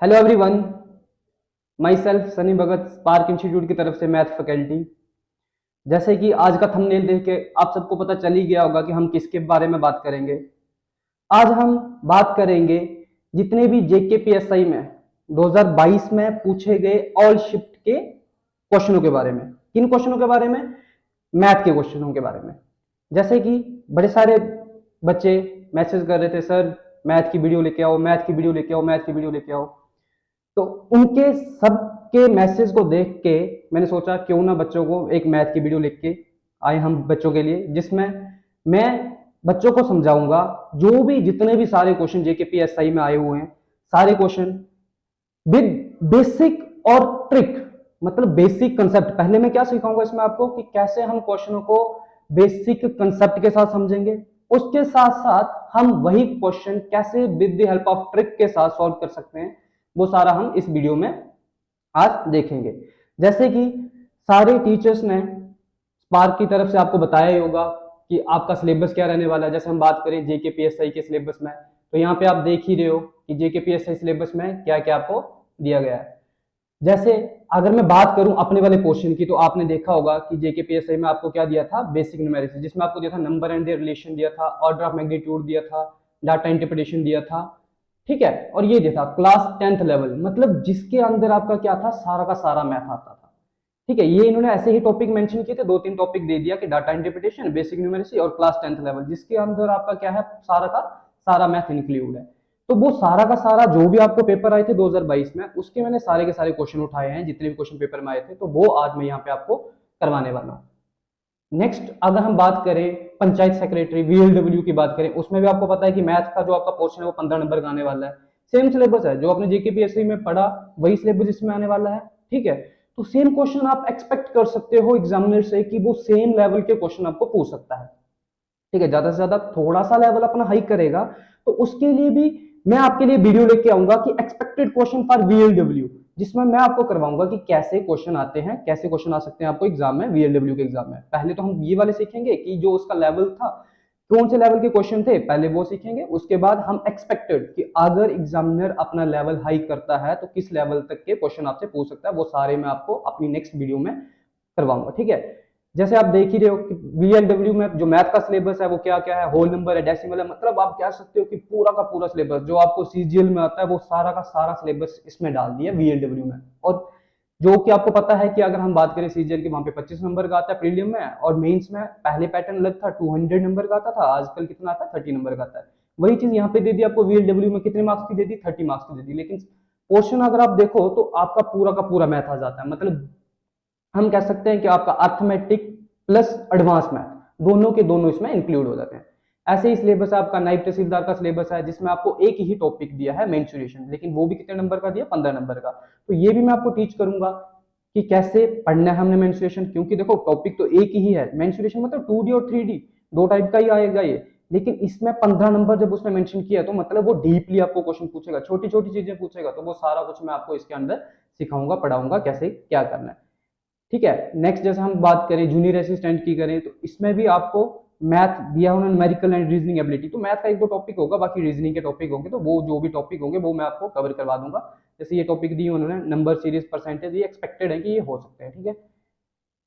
Hello everyone, my self Sunny Bhagat, spark institute की तरफ से मैथ फैकल्टी। जैसे कि आज का थंबनेल देख के आप सबको पता चल ही गया होगा कि हम किसके बारे में बात करेंगे। आज हम बात करेंगे जितने भी जेकेपीएसआई में 2022 में पूछे गए ऑल शिफ्ट के क्वेश्चनों के बारे में। किन क्वेश्चनों के बारे में? मैथ के क्वेश्चनों के बारे में। जैसे कि बड़े सारे बच्चे मैसेज कर रहे थे, सर मैथ की वीडियो लेके आओ, मैथ की वीडियो लेके आओ, मैथ की वीडियो लेके आओ। तो उनके सबके मैसेज को देख के मैंने सोचा क्यों ना बच्चों को एक मैथ की वीडियो लिख के आए हम बच्चों के लिए, जिसमें मैं बच्चों को समझाऊंगा जो भी जितने भी सारे क्वेश्चन जेकेपीएसआई में आए हुए हैं, सारे क्वेश्चन विद बेसिक और ट्रिक, मतलब बेसिक कंसेप्ट। पहले मैं क्या सिखाऊंगा इसमें आपको कि कैसे हम क्वेश्चनों को बेसिक कंसेप्ट के साथ समझेंगे, उसके साथ साथ हम वही क्वेश्चन कैसे with the help of trick के साथ सॉल्व कर सकते हैं, वो सारा हम इस वीडियो में आज देखेंगे। जैसे कि सारे टीचर्स ने स्पार्क की तरफ से आपको बताया ही होगा कि आपका सिलेबस क्या रहने वाला है। जैसे हम बात करें जेकेपीएसआई के सिलेबस में, तो यहाँ पे आप देख ही रहे हो कि जेकेपीएसआई सिलेबस में क्या क्या आपको दिया गया है। जैसे अगर मैं बात करूं अपने वाले पोर्शन की, तो आपने देखा होगा कि जेकेपीएसआई में आपको क्या दिया था, बेसिक न्यूमेरिक्स, जिसमें आपको दिया था नंबर एंड देयर रिलेशन दिया था, ऑर्डर ऑफ मैग्नीट्यूड दिया था, डाटा इंटरप्रिटेशन दिया था, ठीक है। और ये दिया था क्लास 10th लेवल, मतलब जिसके अंदर आपका क्या था, सारा का सारा मैथ आता था, ठीक है। ये इन्होंने ऐसे ही टॉपिक मेंशन किए थे, दो तीन टॉपिक दे दिया कि डाटा इंटरप्रिटेशन, बेसिक न्यूमेरिक्स और क्लास 10th लेवल, जिसके अंदर आपका क्या है, सारा का सारा मैथ इंक्लूड है। तो वो सारा का सारा जो भी आपको पेपर आए थे 2022 में, उसके मैंने सारे के सारे क्वेश्चन उठाए हैं, जितने भी क्वेश्चन पेपर में आए थे, तो वो आज मैं यहाँ पे आपको करवाने वाला हूँ। नेक्स्ट अगर हम बात करें पंचायत सेक्रेटरी वीएलडब्ल्यू की बात करें, उसमें भी आपको पता है कि मैथ का जो आपका पोर्शन है वो 15 नंबर का आने वाला है। सेम सिलेबस है जो आपने जेकेपीएससी में पढ़ा, वही सिलेबस इसमें आने वाला है, ठीक है। तो सेम क्वेश्चन आप एक्सपेक्ट कर सकते हो एग्जामिनर से कि वो सेम लेवल के क्वेश्चन आपको पूछ सकता है, ठीक है। ज्यादा से ज्यादा थोड़ा सा लेवल अपना हाइक करेगा, तो उसके लिए भी मैं आपके लिए वीडियो लेके आऊंगा कि एक्सपेक्टेड क्वेश्चन फॉर वीएलडब्ल्यू, जिसमें मैं आपको करवाऊंगा कि कैसे क्वेश्चन आते हैं, कैसे क्वेश्चन आ सकते हैं आपको एग्जाम में, वीएलडब्ल्यू के एग्जाम में। पहले तो हम ये वाले सीखेंगे कि जो उसका लेवल था, कौन से लेवल के क्वेश्चन थे, पहले वो सीखेंगे। उसके बाद हम एक्सपेक्टेड कि अगर एग्जामिनर अपना लेवल हाई करता है तो किस लेवल तक के क्वेश्चन आपसे पूछ सकता है, वो सारे मैं आपको अपनी नेक्स्ट वीडियो में करवाऊंगा, ठीक है। जैसे आप देख ही रहे हो कि वीएलडब्ल्यू में जो मैथ का सिलेबस है वो क्या क्या है, होल नंबर है, डेसिमल है, मतलब आप कह सकते हो कि पूरा का पूरा सिलेबस जो आपको सीजीएल में आता है वो सारा का सारा सिलेबस इसमें डाल दिया वीएलडब्ल्यू में। और जो कि आपको पता है कि अगर हम बात करें सीजीएल की, वहां पे 25 नंबर का आता है प्रीलियम में, और मेंस में पहले पैटर्न अलग था, 200 नंबर का आता था, आजकल कितना आता है, 30 नंबर का आता है। वही चीज यहाँ पे दे दी आपको वीएलडब्ल्यू में, कितने मार्क्स की दे दी, 30 मार्क्स की दे दी। लेकिन पोर्शन अगर आप देखो तो आपका पूरा का पूरा मैथ आ जाता है, मतलब हम कह सकते हैं कि आपका अर्थमेटिक प्लस एडवांस मैथ दोनों के दोनों इसमें इंक्लूड हो जाते हैं। ऐसे ही सिलेबस आपका नायब तहसीलदार का सिलेबस है, जिसमें आपको एक ही टॉपिक दिया है मेंसुरेशन, लेकिन वो भी कितने नंबर का दिया, 15 नंबर का। तो ये भी मैं आपको टीच करूंगा कि कैसे पढ़ना है हमने मेंसुरेशन, क्योंकि देखो टॉपिक तो एक ही है मेंसुरेशन, मतलब 2D और 3D दो टाइप का ही आएगा ये, लेकिन इसमें 15 नंबर जब उसने मेंशन किया तो मतलब वो डीपली आपको क्वेश्चन पूछेगा, छोटी छोटी चीजें पूछेगा, तो वो सारा कुछ मैं आपको इसके अंदर सिखाऊंगा, पढ़ाऊंगा कैसे क्या करना है, ठीक है। नेक्स्ट जैसे हम बात करें जूनियर असिस्टेंट की करें, तो इसमें भी आपको मैथ दिया उन्होंने, न्यूमेरिकल एंड रीजनिंग एबिलिटी, तो मैथ का एक दो टॉपिक होगा, बाकी रीजनिंग के टॉपिक होंगे, तो वो जो भी टॉपिक होंगे वो मैं आपको कवर करवा दूंगा। जैसे ये टॉपिक दिए उन्होंने नंबर सीरीज परसेंटेज, ये एक्सपेक्टेड है कि ये हो सकते हैं, ठीक है।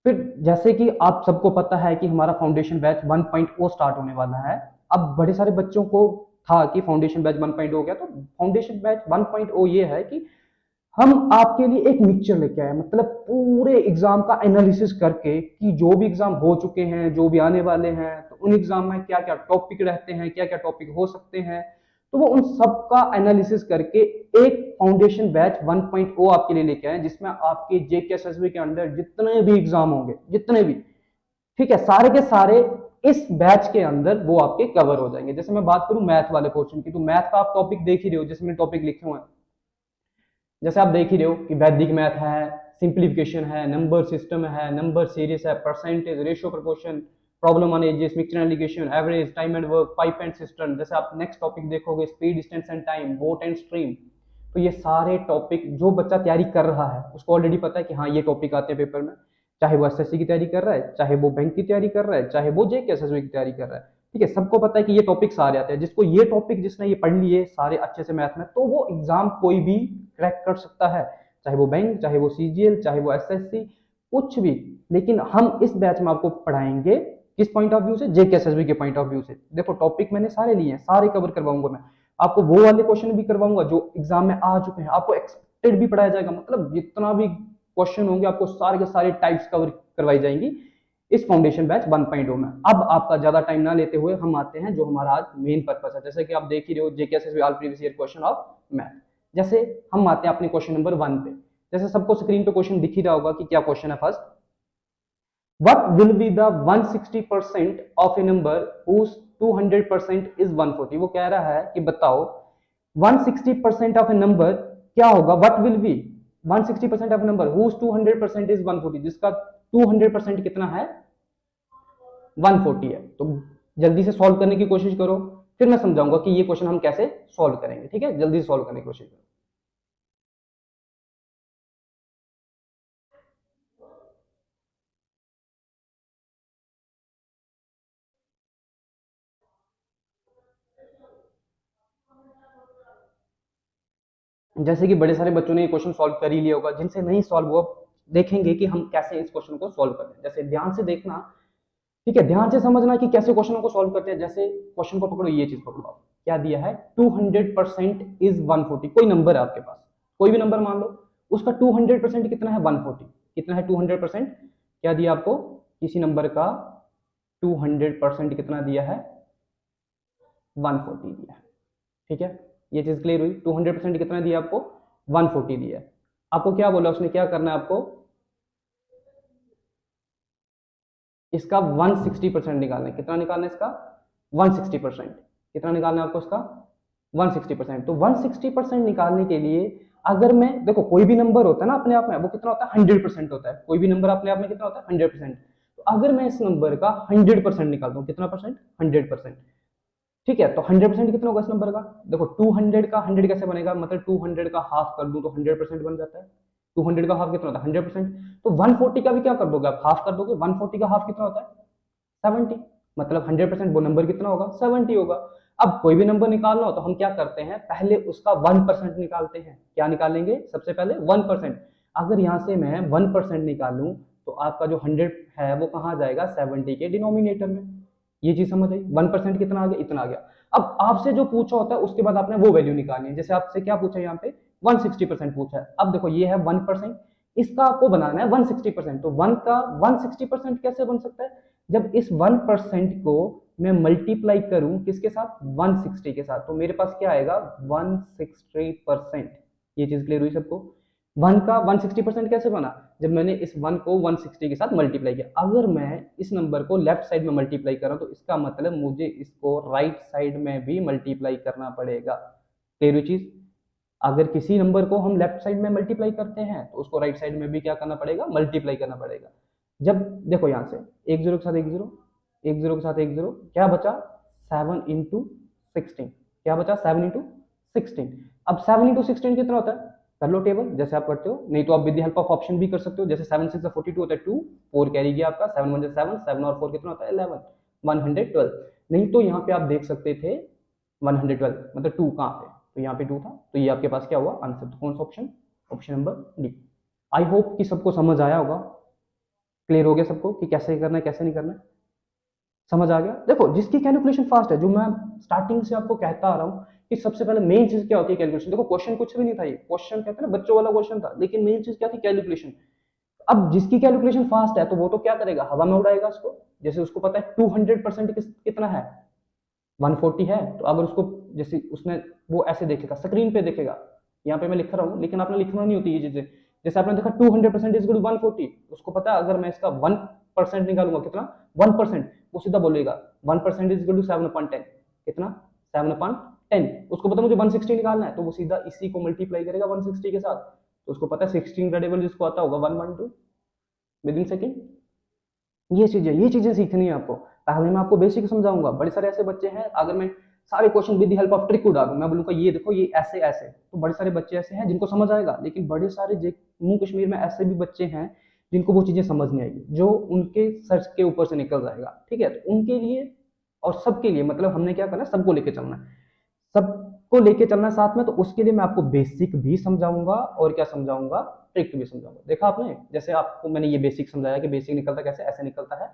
फिर जैसे कि आप सबको पता है कि हमारा फाउंडेशन बैच 1.0 स्टार्ट होने वाला है। अब बड़े सारे बच्चों को था कि फाउंडेशन बैच 1.0 हो गया, तो फाउंडेशन बैच 1.0 ये है कि हम आपके लिए एक मिक्सचर लेके आए, मतलब पूरे एग्जाम का एनालिसिस करके कि जो भी एग्जाम हो चुके हैं, जो भी आने वाले हैं, तो उन एग्जाम में क्या क्या टॉपिक रहते हैं, क्या क्या टॉपिक हो सकते हैं, तो वो उन सब का एनालिसिस करके एक फाउंडेशन बैच 1.0 आपके लिए लेके आए, जिसमें आपके जेकेएसएसबी के अंदर जितने भी एग्जाम होंगे, जितने भी, ठीक है, सारे के सारे इस बैच के अंदर वो आपके कवर हो जाएंगे। जैसे मैं बात करूं मैथ वाले पोर्शन की, तो मैथ का आप टॉपिक देख ही रहे हो, जिसमें टॉपिक लिखे हुए हैं, जैसे आप देख ही रहे हो कि वैदिक मैथ है, सिंप्लीफिकेशन है, नंबर सिस्टम है, नंबर सीरीज है, percentage, ratio, proportion, problem on edges, mixture allegation, average, time and work, pipe and system. जैसे आप नेक्स्ट टॉपिक देखोगे speed, distance and time, vote and stream. तो ये सारे टॉपिक जो बच्चा तैयारी कर रहा है उसको ऑलरेडी पता है कि हाँ ये टॉपिक आते हैं पेपर में, चाहे वो एसएससी की तैयारी कर रहा है, चाहे वो बैंक की तैयारी कर रहा है, चाहे वो जेकेएसएसबी की तैयारी कर रहा है, ठीक है। सबको पता है कि ये टॉपिक सारे आते हैं, जिसको ये टॉपिक जिसने ये पढ़ लिए सारे अच्छे से मैथ में, तो वो एग्जाम कोई भी क्रैक कर सकता है, चाहे वो बैंक, चाहे वो सीजीएल, चाहे वो एसएससी, कुछ भी। लेकिन हम इस बैच में आपको पढ़ाएंगे किस पॉइंट ऑफ व्यू से, जेकेएसएसबी के पॉइंट ऑफ व्यू से। देखो टॉपिक मैंने सारे लिए हैं, सारे कवर करवाऊंगा मैं आपको, वो वाले क्वेश्चन भी करवाऊंगा जो एग्जाम में आ चुके हैं, आपको एक्सपेक्टेड भी पढ़ाया जाएगा, मतलब जितना भी क्वेश्चन होंगे आपको सारे के सारे टाइप्स कवर करवाई जाएंगी इस फाउंडेशन बैच 1.0 में। अब आपका ज्यादा टाइम ना लेते हुए हम आते हैं जो हमारा आज मेन पर्पस है। जैसे कि आप देख ही रहे हो JKSSB all previous year question of math. जैसे हम आते हैं अपने क्वेश्चन नंबर 1 पे। जैसे सबको स्क्रीन पे क्वेश्चन दिख ही रहा होगा कि क्या क्वेश्चन है। First, what will be the 160% of a number whose 200% is 140? वो कह रहा है कि बताओ 160% of a number क्या होगा, what will be 160% of a number whose 200% is 140, जिसका 200% कितना है 140 है। तो जल्दी से सॉल्व करने की कोशिश करो, फिर मैं समझाऊंगा कि ये क्वेश्चन हम कैसे सॉल्व करेंगे। ठीक है, जल्दी से सॉल्व करने की कोशिश करो। जैसे कि बड़े सारे बच्चों ने ये क्वेश्चन सॉल्व कर ही लिया होगा, जिनसे नहीं सॉल्व हुआ देखेंगे कि हम कैसे इस क्वेश्चन को सॉल्व करते हैं। जैसे ध्यान से देखना, ठीक है, ध्यान से समझना कि कैसे क्वेश्चनों को सॉल्व करते हैं। जैसे क्वेश्चन को पकड़ो, ये चीज पकड़ो, आप क्या दिया है 200% इज 140, कोई नंबर है आपके पास, कोई भी नंबर मान लो, उसका 200% कितना है 140, कितना है 200%, क्या दिया आपको, किसी नंबर का 200% कितना दिया है 140 दिया है। ठीक है, ये चीज क्लियर हुई। 200% कितना दिया आपको 140 दिया है। आपको क्या बोला उसने, क्या करना है आपको, इसका 160% निकालना है। कितना निकालना है इसका 160%, कितना निकालना है आपको इसका 160%। तो 160% निकालने के लिए अगर मैं देखो, कोई भी नंबर होता है ना अपने आप में, वो कितना होता है 100% होता है। कोई भी नंबर अपने आप में कितना होता है 100%। तो अगर मैं इस नंबर का 100% निकालता हूँ, कितना परसेंट 100%, ठीक है, तो 100% कितना होगा इस नंबर का, देखो 200 का 100 कैसे बनेगा, मतलब 200 का हाफ कर दूं तो 100% बन जाता है। 200 का हाफ कितना होता है 100%। तो 140 का भी क्या कर दोगे आप, हाफ कर दोगे। 140 का हाफ कितना होता है 70, मतलब 100% वो नंबर कितना होगा 70 होगा। अब कोई भी नंबर निकालना हो तो हम क्या करते हैं, पहले उसका 1% निकालते हैं। क्या निकालेंगे, सबसे पहले 1%। अगर यहाँ से मैं 1% निकालूं तो आपका जो 100 है वो कहाँ जाएगा 70 के डिनोमिनेटर में। ये चीज समझ आई, 1% कितना आ गया, इतना आ गया। अब आपसे जो पूछा होता है उसके बाद आपने वो वैल्यू निकालनी है। जैसे आपसे क्या पूछा है यहाँ पे 160% पूछा है। अब देखो ये है 1%, इसका आपको बनाना है 160%। तो 1 का 160% कैसे बन सकता है, जब इस 1% को मैं मल्टीप्लाई करूं किसके साथ 160 के साथ, तो मेरे पास क्या आएगा 160%। ये चीज क्लियर हुई सबको। 1 का 160% कैसे बना, जब मैंने इस 1 को 160 के साथ मल्टीप्लाई किया। अगर मैं इस नंबर को लेफ्ट साइड में मल्टीप्लाई कर रहा हूं तो इसका मतलब मुझे इसको राइट साइड में भी मल्टीप्लाई करना पड़ेगा। क्लियर हुई चीज। अगर किसी नंबर को हम लेफ्ट साइड में मल्टीप्लाई करते हैं तो उसको राइट साइड में भी क्या करना पड़ेगा, मल्टीप्लाई करना पड़ेगा। जब देखो यहाँ से एक जीरो के साथ एक जीरो, एक जीरो के साथ एक जीरो, क्या बचा 7 into 16, क्या बचा 7 into 16। अब 7 into 16 कितना होता है, कर लो टेबल जैसे आप करते हो, नहीं तो आप with the help of option भी कर सकते हो। जैसे 7 6 42 होता है 2, 4 कैरी गया आपका, 7 1 7, 7 और 4 कितना होता है 11, 112। नहीं तो यहाँ पे आप देख सकते थे 112, मतलब 2 कहाँ पे, तो यहाँ पे 2 था, तो ये आपके पास क्या हुआ आंसर। तो कौन सा option, option number D. I hope कि सबको समझ आया होगा, क्लियर हो गया सबको कि कैसे करना है कैसे नहीं करना है, समझ आ गया। देखो जिसकी कैलकुलेशन फास्ट है, जो मैं स्टार्टिंग से आपको कहता आ रहा हूँ कि सबसे पहले मेन चीज क्या होती है कैलकुलेशन। देखो क्वेश्चन कुछ भी नहीं था, ये क्वेश्चन कहते हैं ना बच्चों वाला क्वेश्चन था, लेकिन मेन चीज क्या थी कैलकुलेशन। अब जिसकी कैलकुलेशन फास्ट है तो वो तो क्या करेगा, हवा में उड़ाएगा उसको। जैसे उसको पता है 200% कितना है 140 है, तो अगर उसको जैसे उसने वो ऐसे देखेगा स्क्रीन पे देखेगा, यहाँ पे मैं लिख रहा हूँ लेकिन आपने लिखना नहीं होती ये चीजें। जैसे आपने देखा 200% इज इक्वल टू 140, उसको पता है अगर मैं इसका 1% निकालूंगा कितना 1%, वो सीधा बोलेगा 1% इज इक्वल टू 7/10, कितना 7/10। उसको पता मुझे 160 निकालना है तो वो सीधा इसी को मल्टीप्लाई करेगा 160 के साथ। तो उसको पता है 16 का टेबल जिसको आता होगा 112 विद इन सेकेंड। ये चीजें सीखनी है आपको। पहले मैं आपको बेसिक समझाऊंगा। बड़े सारे ऐसे बच्चे हैं, अगर मैं सारे question with the help of trick को डालूं, मैं बोलूंगा ये देखो ये ऐसे ऐसे, तो बड़े सारे बच्चे ऐसे हैं जिनको समझ आएगा। लेकिन बड़े सारे जम्मू कश्मीर में ऐसे भी बच्चे हैं जिनको वो चीजें समझ नहीं आएगी, जो उनके सर के ऊपर से निकल जाएगा। ठीक है, तो उनके लिए और सबके लिए मतलब हमने क्या करना है, सबको लेके चलना है। सब को लेके चलना साथ में, तो उसके लिए मैं आपको बेसिक भी समझाऊंगा और क्या समझाऊंगा, ट्रिक भी समझाऊंगा। देखा आपने, जैसे आपको मैंने ये बेसिक समझाया कि बेसिक निकलता कैसे, ऐसे निकलता है,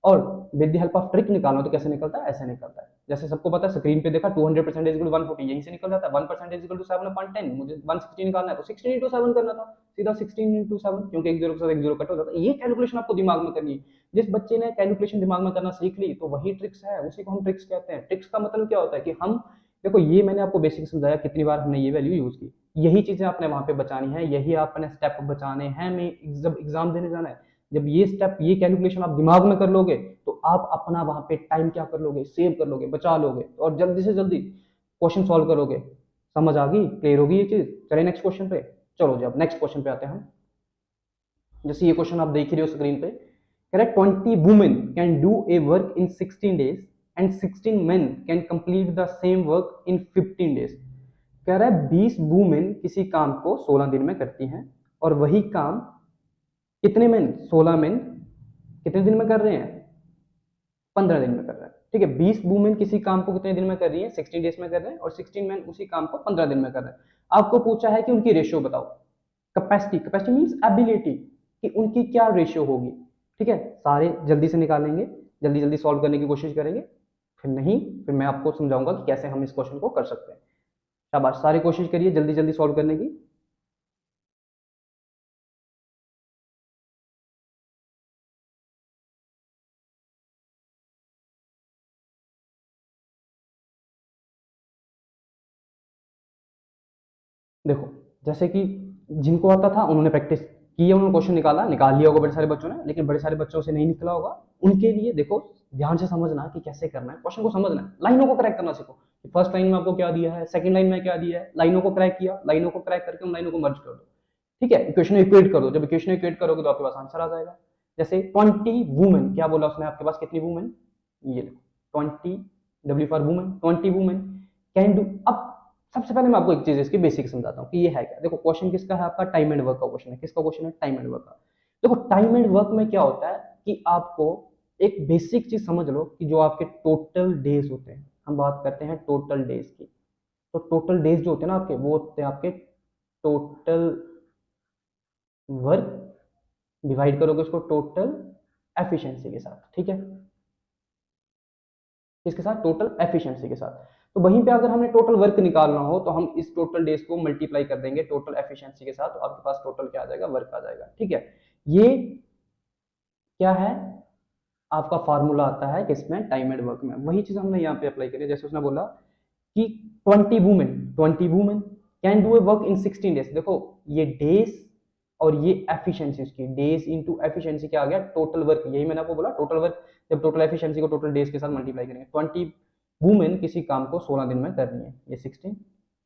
और with the help of trick निकालना तो कैसे निकलता है, ऐसे निकलता है। जैसे सबको पता है, स्क्रीन पे देखा 200% इक्वल 140, यहीं से निकल जाता है। 1% इक्वल टू 7/10, मुझे 160 निकालना है तो 16 into 7 करना था, सीधा 16 into 7, क्योंकि एक जीरो के साथ एक जीरो कट हो जाता है। ये कैलकुलेशन आपको दिमाग में करनी है। जिस बच्चे ने कैलकुलेशन दिमाग में करना सीख ली, तो वही ट्रिक्स है, उसी को हम ट्रिक्स कहते हैं। ट्रिक्स का मतलब क्या होता है कि हम, देखो ये मैंने आपको बेसिक समझाया, कितनी बार हमने ये वैल्यू यूज की, यही चीजें आपने वहां पे बचानी है, यही आपने स्टेप बचाने हैं। मैं जब एग्जाम देने जाना है, जब ये स्टेप, ये कैलकुलेशन आप दिमाग में कर लोगे, तो आप अपना वहां पे टाइम क्या कर लोगे, सेव कर लोगे, बचा लोगे, और जल्दी से जल्दी क्वेश्चन सॉल्व करोगे। समझ आ गई, क्लियर होगी ये चीज। चलिए नेक्स्ट क्वेश्चन पे, चलो जी अब नेक्स्ट क्वेश्चन पे आते हैं हम। जैसे ये क्वेश्चन आप देख ही रहे हो स्क्रीन पे, कह रहा है 20 women can do a work in 16 days and 16 main can complete the same work in 15 days. कह रहा है 20 वुमेन किसी काम को 16 दिन में करती हैं, और वही काम कितने मेन, 16 मेन कितने दिन में कर रहे हैं, 15 दिन में कर रहे हैं। ठीक है, 20 वुमेन किसी काम को कितने दिन में कर रही है, 16 डेज में कर रहे हैं, और 16 मैन उसी काम को 15 दिन में कर रहे हैं। आपको पूछा है कि उनकी रेशियो बताओ। कैपेसिटी, कैपेसिटी मींस एबिलिटी, कि उनकी क्या रेशियो होगी। ठीक है, सारे जल्दी से निकालेंगे, जल्दी जल्दी सॉल्व करने की कोशिश करेंगे, फिर नहीं, फिर मैं आपको समझाऊंगा कि कैसे हम इस क्वेश्चन को कर सकते हैं। शाबाश, सारी कोशिश करिए जल्दी जल्दी सॉल्व करने की। देखो, जैसे कि जिनको आता था उन्होंने प्रैक्टिस की है, उन्होंने क्वेश्चन निकाला, निकाल लिया होगा बड़े सारे बच्चों ने, लेकिन बड़े सारे बच्चों से नहीं निकला होगा। उनके लिए देखो, ध्यान से समझना कि कैसे करना है, क्वेश्चन को समझना है, लाइनों को क्रैक करना सीखो। फर्स्ट लाइन में आपको क्या दिया है, सेकंड लाइन में क्या दिया है, लाइनों को क्रैक किया, लाइनों को क्रैक करके उन लाइनों को मर्ज कर दो। ठीक है, इक्वेशन इक्वेट कर दो, जब इक्वेशन इक्वेट करोगे तो आपके पास आंसर आ जाएगा। जैसे 20 वुमेन, क्या बोला उसने आपके पास कितनी वुमेन, ये देखो 20, W for women, 20 women can do. अब सबसे पहले मैं आपको एक चीज इसकी बेसिक समझाता हूँ कि ये है क्या। देखो क्वेश्चन किसका है, आपका टाइम एंड वर्क का क्वेश्चन है। किसका क्वेश्चन है, टाइम एंड वर्क का। देखो टाइम एंड वर्क में क्या होता है कि आपको एक बेसिक चीज समझ लो कि जो आपके टोटल डेज होते हैं, हम बात करते हैं टोटल डेज की, तो टोटल डेज जो होते हैं ना आपके, वो होते हैं आपके टोटल वर्क, डिवाइड करोगे उसको टोटल एफिशिएंसी के साथ। ठीक है, किसके साथ, टोटल एफिशिएंसी के साथ। तो वहीं पे अगर हमें टोटल वर्क निकालना हो, तो हम इस टोटल डेज को मल्टीप्लाई कर देंगे टोटल एफिशिएंसी के साथ, तो आपके पास टोटल क्या आ जाएगा, वर्क आ जाएगा। ठीक है, ये क्या है, आपका फार्मूला आता है किसमें, टाइम एंड वर्क में। वही चीज हमने यहाँ पे अप्लाई करी। जैसे उसने बोला कि 20 women can do a work in 16 days. देखो ये डेज और ये एफिशिएंसी, उसकी डेज इनटू एफिशिएंसी क्या आ गया, टोटल वर्क। यही मैंने आपको बोला, टोटल वर्क जब टोटल एफिशिएंसी को टोटल डेज के साथ मल्टीप्लाई करेंगे। 20 वुमेन किसी काम को 16 दिन में कर रही है, ये 16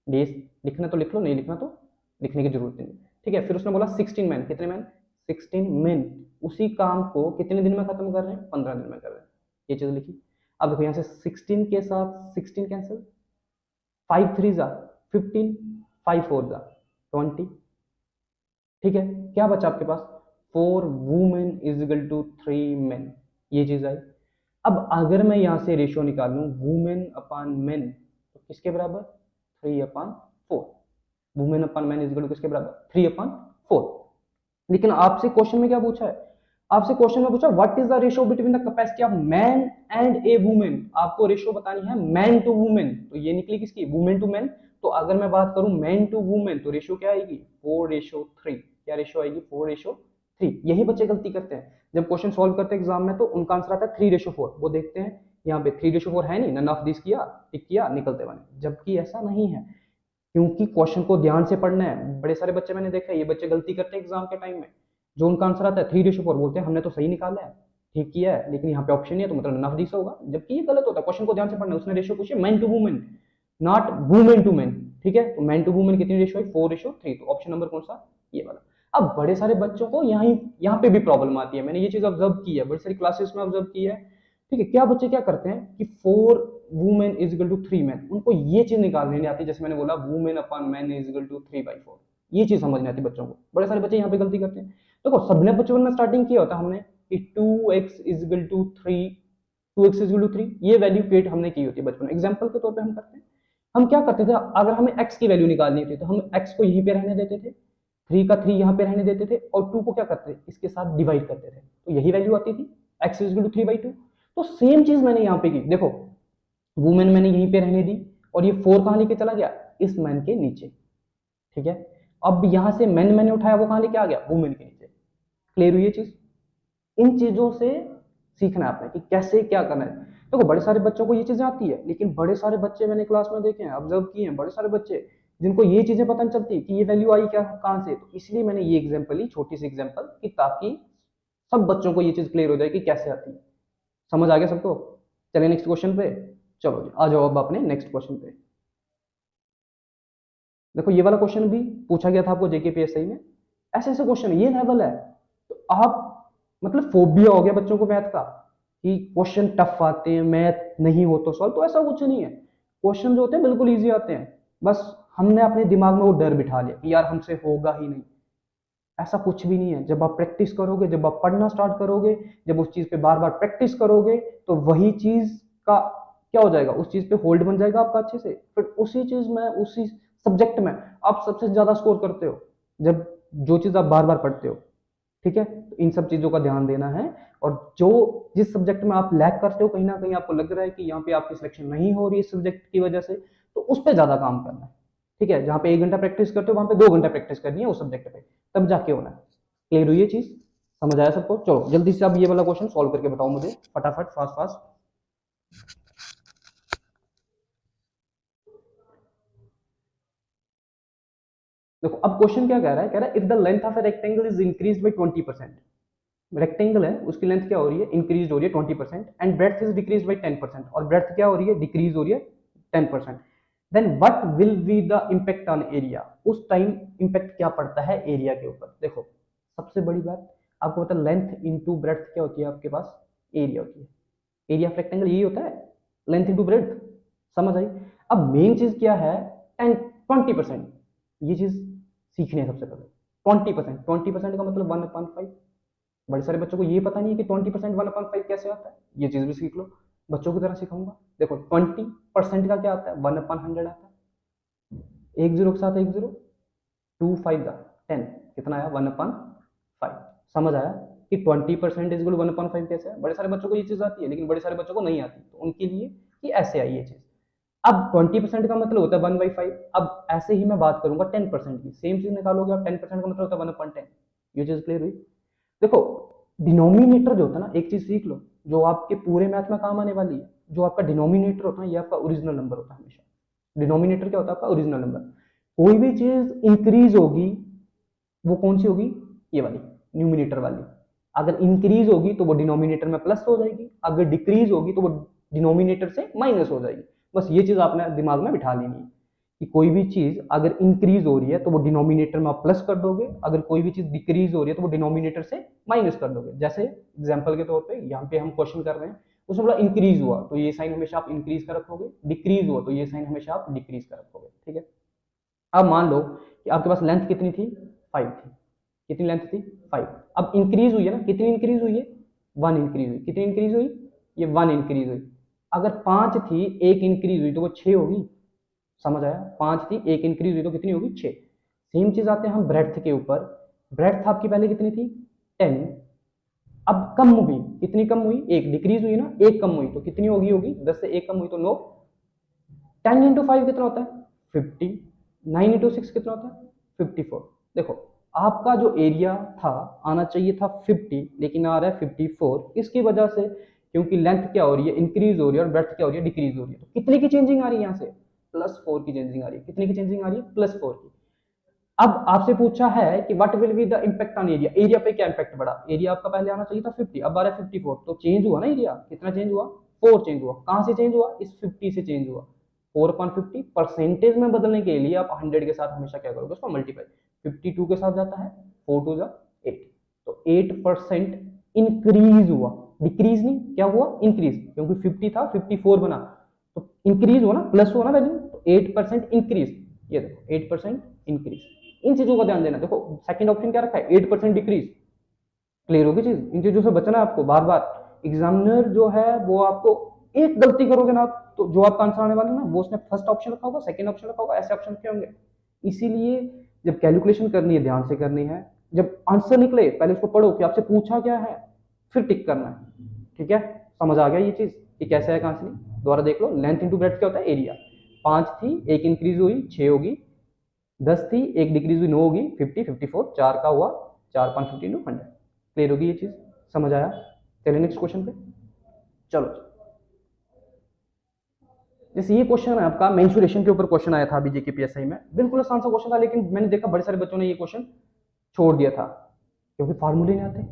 डेज लिखना तो लिख लो, नहीं लिखना तो लिखने की जरूरत नहीं। ठीक है, फिर उसने बोला 16 मैन, कितने मैन, 16 मैन उसी काम को कितने दिन में खत्म कर रहे हैं, 15 दिन में कर रहे हैं। ये चीज लिखी। अब देखो यहाँ से 16 के साथ 16 कैंसिल, 5 3 जा 15, 5 4 जा 20। ठीक है, क्या बचा आपके पास, 4 women is equal to 3 men, ये चीज आई। अब अगर मैं यहां से रेशियो निकालूं वुमेन अपॉन मेन, तो किसके बराबर, 3/4। Women upon men is equal to किसके बराबर, 3/4। लेकिन आपसे क्वेश्चन में क्या पूछा है, आपसे क्वेश्चन में पूछा what is the ratio between the capacity of man and A women. आपको रेशियो बतानी है मैन टू वुमेन, तो ये निकली किसकी, वुमेन टू मैन। तो अगर मैं बात करूं मैन टू वुमेन, तो रेशियो क्या आएगी, 4:3। क्या रेशियो आएगी, 4:3। यही बच्चे गलती करते हैं जब क्वेश्चन सॉल्व करते हैं एग्जाम में, तो उनका आंसर आता है 3:4। वो देखते हैं यहाँ पे 3:4 है नहीं, नन ऑफ दिस किया, टिक किया, निकलते बने, जबकि ऐसा नहीं है। क्योंकि क्वेश्चन को ध्यान से पढ़ना है। बड़े सारे बच्चे मैंने देखा है, ये बच्चे गलती करते हैं एग्जाम के टाइम में, जो उनका आंसर आता है 3:4, बोलते हैं हमने तो सही निकाला है, ठीक किया है, लेकिन यहाँ पे ऑप्शन नहीं है, तो मतलब नन ऑफ दिस होगा, जबकि ये गलत होता है। क्वेश्चन को ध्यान से पढ़ना है। उसने रेशियो पूछे man to women, not women to man. ठीक है, तो मैन टू वुमेन कितनी रेशियो है, 4:3। तो ऑप्शन नंबर कौन सा, ये वाला। अब बड़े सारे बच्चों को यहाँ पे भी प्रॉब्लम आती है, मैंने ये चीज ऑब्जर्व की है, बड़ी सारी क्लासेस में ऑब्जर्व की है। ठीक है, क्या बच्चे क्या करते हैं कि 4 women is equal to 3 man, उनको ये चीज निकालने नहीं आती। जैसे मैंने बोला women upon man is equal to 3/4, ये चीज समझ नहीं आती बच्चों को। बड़े सारे बच्चे यहाँ पे गलती करते हैं। देखो सबने बचपन में स्टार्टिंग किया होता हमने कि 2x is equal to 3, 2x is equal to 3, ये वैल्यू क्रिएट हमने की होती है बचपन में, एग्जाम्पल के तौर पे हम करते हैं। हम क्या करते थे, अगर हमें x की वैल्यू निकालनी थी तो हम x को यहीं पे रहने देते थे, 3 का 3 यहाँ पे रहने देते थे और 2 को क्या करते थे, इसके साथ डिवाइड करते थे, तो यही वैल्यू आती थी x इज इक्वल टू 3/2। तो सेम चीज मैंने यहाँ पे की, देखो वुमेन मैंने यहीं पे रहने दी और ये 4 कहाँ लेके चला गया, इस मैन के नीचे, ठीक है। अब यहाँ से मैन मैंने उठाया, वो कहाँ लेके आ गया, वुमेन के नीचे। क्लियर हुई ये चीज? इन चीजों से सीखना है आपने कि कैसे क्या करना है। देखो बड़े सारे बच्चों को ये चीजें आती है, लेकिन बड़े सारे बच्चे मैंने क्लास में देखे हैं, ऑब्जर्व किए हैं, बड़े सारे बच्चे जिनको ये चीजें पता नहीं चलती कि ये वैल्यू आई क्या कहां से। तो इसलिए मैंने ये एग्जांपल ली, छोटी सी एग्जांपल, कि ताकि सब बच्चों को ये चीज क्लियर हो जाए कि कैसे आती है। समझ आ गया सबको? चलिए नेक्स्ट क्वेश्चन पे। चलो जी आ जाओ अब अपने नेक्स्ट क्वेश्चन पे। देखो ये वाला क्वेश्चन भी पूछा गया था आपको जेकेपीएससी में। ऐसे ऐसे क्वेश्चन, ये लेवल है तो आप मतलब फोबिया हो गया बच्चों को मैथ का कि क्वेश्चन टफ आते हैं, मैथ नहीं हो तो सॉल्व, तो ऐसा कुछ नहीं है। क्वेश्चन जो होते हैं बिल्कुल इजी आते हैं, बस हमने अपने दिमाग में वो डर बिठा लिया कि यार हमसे होगा ही नहीं। ऐसा कुछ भी नहीं है। जब आप प्रैक्टिस करोगे, जब आप पढ़ना स्टार्ट करोगे, जब उस चीज पे बार बार प्रैक्टिस करोगे, तो वही चीज का क्या हो जाएगा, उस चीज पे होल्ड बन जाएगा आपका अच्छे से, फिर उसी चीज में, उसी सब्जेक्ट में आप सबसे ज्यादा स्कोर करते हो, जब जो चीज आप बार बार पढ़ते हो। ठीक है, तो इन सब चीजों का ध्यान देना है। और जो जिस सब्जेक्ट में आप लैक करते हो, कहीं ना कहीं आपको लग रहा है कि यहाँ पे आपकी सिलेक्शन नहीं हो रही इस सब्जेक्ट की वजह से, तो उस पर ज्यादा काम करना है। ठीक है, जहाँ पे 1 घंटा प्रैक्टिस करते हो वहां पे 2 घंटा प्रैक्टिस करनी है उस सब्जेक्ट पे, तब जाके होना है। क्लियर हुई ये चीज? समझ आया सबको? चलो जल्दी से आप ये वाला क्वेश्चन सॉल्व करके बताओ मुझे, फटाफट, फास्ट फास्ट। देखो अब क्वेश्चन क्या कह रहा है, if the length of a rectangle is increase by 20%, rectangle है उसकी लेंथ क्या हो रही है, इंक्रीज हो रही है 20%, and breadth is decrease by 10%, और ब्रेड्थ क्या हो रही है, डिक्रीज हो रही है 10%, then what will be the impact on area, उस टाइम इम्पैक्ट क्या पड़ता है एरिया के ऊपर। देखो सबसे बड़ी बात आपको पता है, लेंथ इंटू ब्रेड्थ क्या होती है आपके पास, एरिया होती है। एरिया ऑफ रेक्टेंगल यही होता है, लेंथ इंटू ब्रेड्थ। समझ आई? अब मेन चीज क्या है, 20%, ये चीज सीखनी है सबसे पहले। 20% का मतलब 1/5। बड़े सारे बच्चों को ये पता नहीं है कि 20% 1/5 कैसे आता है, ये चीज भी सीख लो, बच्चों की तरह सिखाऊंगा। देखो 20% का क्या आता है, 1/100 आता है, एक जीरो के साथ एक जीरो, 2 5 10, कितना आया, 1/5। समझ आया कि 20% इज 1/5 कैसे है? बड़े सारे बच्चों को ये चीज आती है, लेकिन बड़े सारे बच्चों को नहीं आती, तो उनके लिए कि ऐसे आई ये चीज। अब 20% का मतलब होता है 1/5। अब ऐसे ही मैं बात करूंगा 10% की, सेम चीज निकालोगे आप, 10% का मतलब होता है 1/10। ये चीज क्लियर हुई? देखो डिनोमिनेटर जो होता है ना, एक चीज सीख लो जो आपके पूरे मैथ में काम आने वाली है, जो आपका डिनोमिनेटर होता है ये आपका ओरिजिनल नंबर होता है हमेशा। डिनोमिनेटर क्या होता है आपका, ओरिजिनल नंबर। कोई भी चीज इंक्रीज होगी वो कौन सी होगी, ये वाली, न्यूमिनेटर वाली। अगर इंक्रीज होगी तो वो डिनोमिनेटर में प्लस हो जाएगी, अगर डिक्रीज होगी तो वो डिनोमिनेटर से माइनस हो जाएगी। बस ये चीज आपने दिमाग में बिठा लेनी है कि कोई भी चीज अगर इंक्रीज हो रही है तो वो डिनोमिनेटर में आप प्लस कर दोगे, अगर कोई भी चीज डिक्रीज हो रही है तो वो डिनोमिनेटर से माइनस कर दोगे। जैसे एग्जांपल के तौर पे यहाँ पे हम क्वेश्चन कर रहे हैं, उसमें बोला इंक्रीज हुआ तो ये साइन हमेशा आप इंक्रीज का रखोगे, डिक्रीज हुआ तो ये साइन हमेशा आप डिक्रीज का रखोगे। ठीक है, अब मान लो कि आपके पास लेंथ कितनी थी, 5 थी। कितनी लेंथ थी, 5। अब इंक्रीज हुई है ना, कितनी इंक्रीज हुई है, 1 इंक्रीज हुई। कितनी इंक्रीज हुई, ये 1 इंक्रीज हुई। अगर 5 थी, एक इंक्रीज हुई तो वो 6 होगी। समझ आया? 5 थी, एक इंक्रीज हुई तो कितनी होगी, 6। सेम चीज आते हैं हम ब्रेड्थ के ऊपर। ब्रेड्थ आपकी पहले कितनी थी, 10। अब कम हुई, कितनी कम हुई, एक डिक्रीज हुई ना, एक कम हुई तो कितनी होगी, होगी 10 से एक कम हुई तो 9। 10 × 5 कितना होता है, 50। 9 × 6 कितना होता है, 54। देखो आपका जो एरिया था आना चाहिए था 50, लेकिन आ रहा है 54, इसकी वजह से क्योंकि लेंथ क्या हो रही है, इंक्रीज हो रही है, और ब्रेड्थ क्या हो रही है, डिक्रीज हो रही है। तो कितने की चेंजिंग आ रही है यहाँ से, +4 की चेंजिंग आ रही है। कितने की चेंजिंग आ रही है, +4 की। अब आपसे पूछा है कि what will be the impact on area, area पे क्या इम्पैक्ट पड़ा। एरिया आपका पहले आना चाहिए था 50, अब आ रहा है 54, तो चेंज हुआ ना एरिया, कितना चेंज हुआ, 4 चेंज हुआ। कहां से चेंज हुआ, इस 50 से चेंज हुआ। 4/50 परसेंटेज में बदलने के लिए आप 100 के साथ हमेशा क्या करोगे, उसको मल्टीप्लाई। 52 के साथ जाता है, 4 2 8, तो 8% इंक्रीज हुआ, डिक्रीज नहीं, क्या हुआ, इंक्रीज, क्योंकि 50 था 54 बना, तो इंक्रीज हुआ ना, प्लस हुआ ना वैल्यू, तो 8% इंक्रीज। ये देखो 8% इंक्रीज। इन चीजों का ध्यान देना। देखो सेकंड ऑप्शन क्या रखा है, 8% डिक्रीज। क्लियर होगी चीज? इन चीजों से बचना है आपको। बार बार एग्जामिनर जो है वो आपको, एक गलती करोगे ना आप, तो जो आपका आंसर आने वाला है ना वो उसने फर्स्ट ऑप्शन रखा होगा, सेकंड ऑप्शन रखा होगा, ऐसे ऑप्शन क्या होंगे। इसीलिए जब कैलकुलेशन करनी है ध्यान से करनी है, जब आंसर निकले पहले उसको पढ़ो कि आपसे पूछा क्या है, फिर टिक करना है। ठीक है, समझ आ गया ये चीज कि कैसे है कहां से नहीं। दोबारा देख लो, लेंथ इंटू ब्रेड्थ क्या होता है, एरिया। 5 थी, एक इंक्रीज हुई 6 होगी, 10 थी, एक डिक्रीज हुई 9 होगी, 50 54, 4 का हुआ 4 5 50 100। क्लियर होगी ये चीज, समझ आया। चलिए नेक्स्ट क्वेश्चन पे चलो। जैसे ये क्वेश्चन है आपका मेंसुरेशन के ऊपर क्वेश्चन आया था अभी जेकेपीएसआई में, बिल्कुल आसान सा क्वेश्चन था, लेकिन मैंने देखा बड़े सारे बच्चों ने ये क्वेश्चन छोड़ दिया था क्योंकि फार्मूले नहीं आते।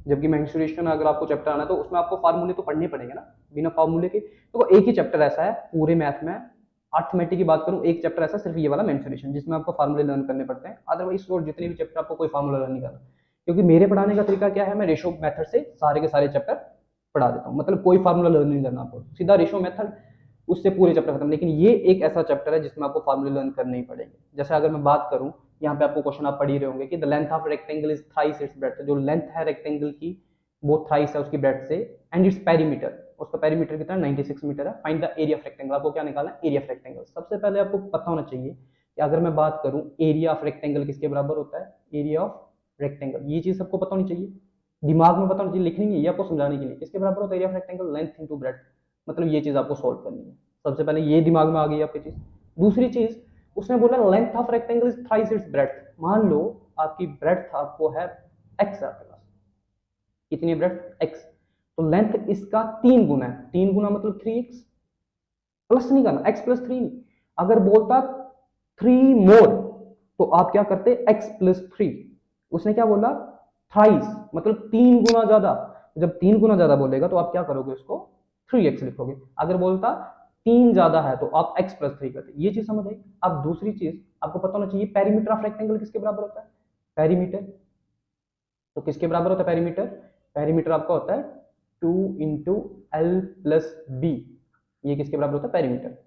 जबकि मेंसुरेशन अगर आपको चैप्टर आना है तो उसमें आपको फार्मूले तो पढ़ने पड़ेंगे ना, बिना फार्मूले के तो एक ही चैप्टर ऐसा है पूरे मैथ में, अर्थमेटिक की बात करूं, एक चैप्टर ऐसा सिर्फ ये वाला मेंसुरेशन जिसमें आपको फार्मूले लर्न करने पड़ते हैं। अदरवाइज और जितने भी चैप्टर आपको कोई फार्मूला लर्न नहीं करना, क्योंकि मेरे पढ़ाने का तरीका क्या है, मैं रेशो मेथड से सारे के सारे चैप्टर पढ़ा देता हूँ, मतलब कोई फार्मूला लर्न नहीं करना आपको, सीधा रेशो मेथड उससे पूरे चैप्टर खत्म। लेकिन ये एक ऐसा चैप्टर है जिसमें आपको फार्मूले लर्न करने ही पड़ेंगे। जैसे अगर मैं बात करूं, यहाँ पे आपको क्वेश्चन आप पढ़ ही रहे होंगे कि the length of rectangle is thrice it's breadth, जो लेंथ है रेक्टेंगल की वो थ्राइस है उसकी ब्रेड्थ से, एंड इट्स पेरीमीटर, उसका पेरीमीटर कितना है 96 मीटर है। Find the area of rectangle, आपको क्या निकालना है, एरिया ऑफ रेक्टेंगल। सबसे पहले आपको पता होना चाहिए कि अगर मैं बात करूं एरिया ऑफ रेक्टेंगल किसके बराबर होता है, एरिया ऑफ रेक्टेंगल, ये चीज सबको पता होनी चाहिए, दिमाग में पता होनी चाहिए, लिखनी नहीं है आपको समझाने के लिए, किसके बराबर होता है area of rectangle, length into breadth, मतलब ये चीज आपको सॉल्व करनी है। सबसे पहले ये दिमाग में आ गई आपकी चीज। दूसरी चीज, उसने बोला length of rectangle is thrice it's breadth, मान लो आपकी ब्रेड्थ आपको है एक्स, आपके पास कितनी ब्रेड्थ एक्स, तो लेंथ इसका 3 गुना है, 3 गुना मतलब 3x, प्लस नहीं करना, x प्लस 3 नहीं। अगर बोलता 3 मोर तो आप क्या करते x प्लस 3, उसने क्या बोला थ्राइस मतलब 3 गुना ज्यादा, जब 3 गुना ज्यादा बोलेगा तो आप क्या करोगे, उसको 3x लिखोगे। अगर बोलता 3 ज्यादा है तो आप x प्लस 3 करते, ये चीज समझ आई। अब दूसरी चीज आपको पता होना चाहिए पेरीमीटर ऑफ रेक्टेंगल किसके बराबर होता है, पेरीमीटर, तो किसके बराबर होता है पेरीमीटर, पेरीमीटर आपका होता है 2 इंटू एल प्लस बी, ये किसके बराबर होता है पेरीमीटर।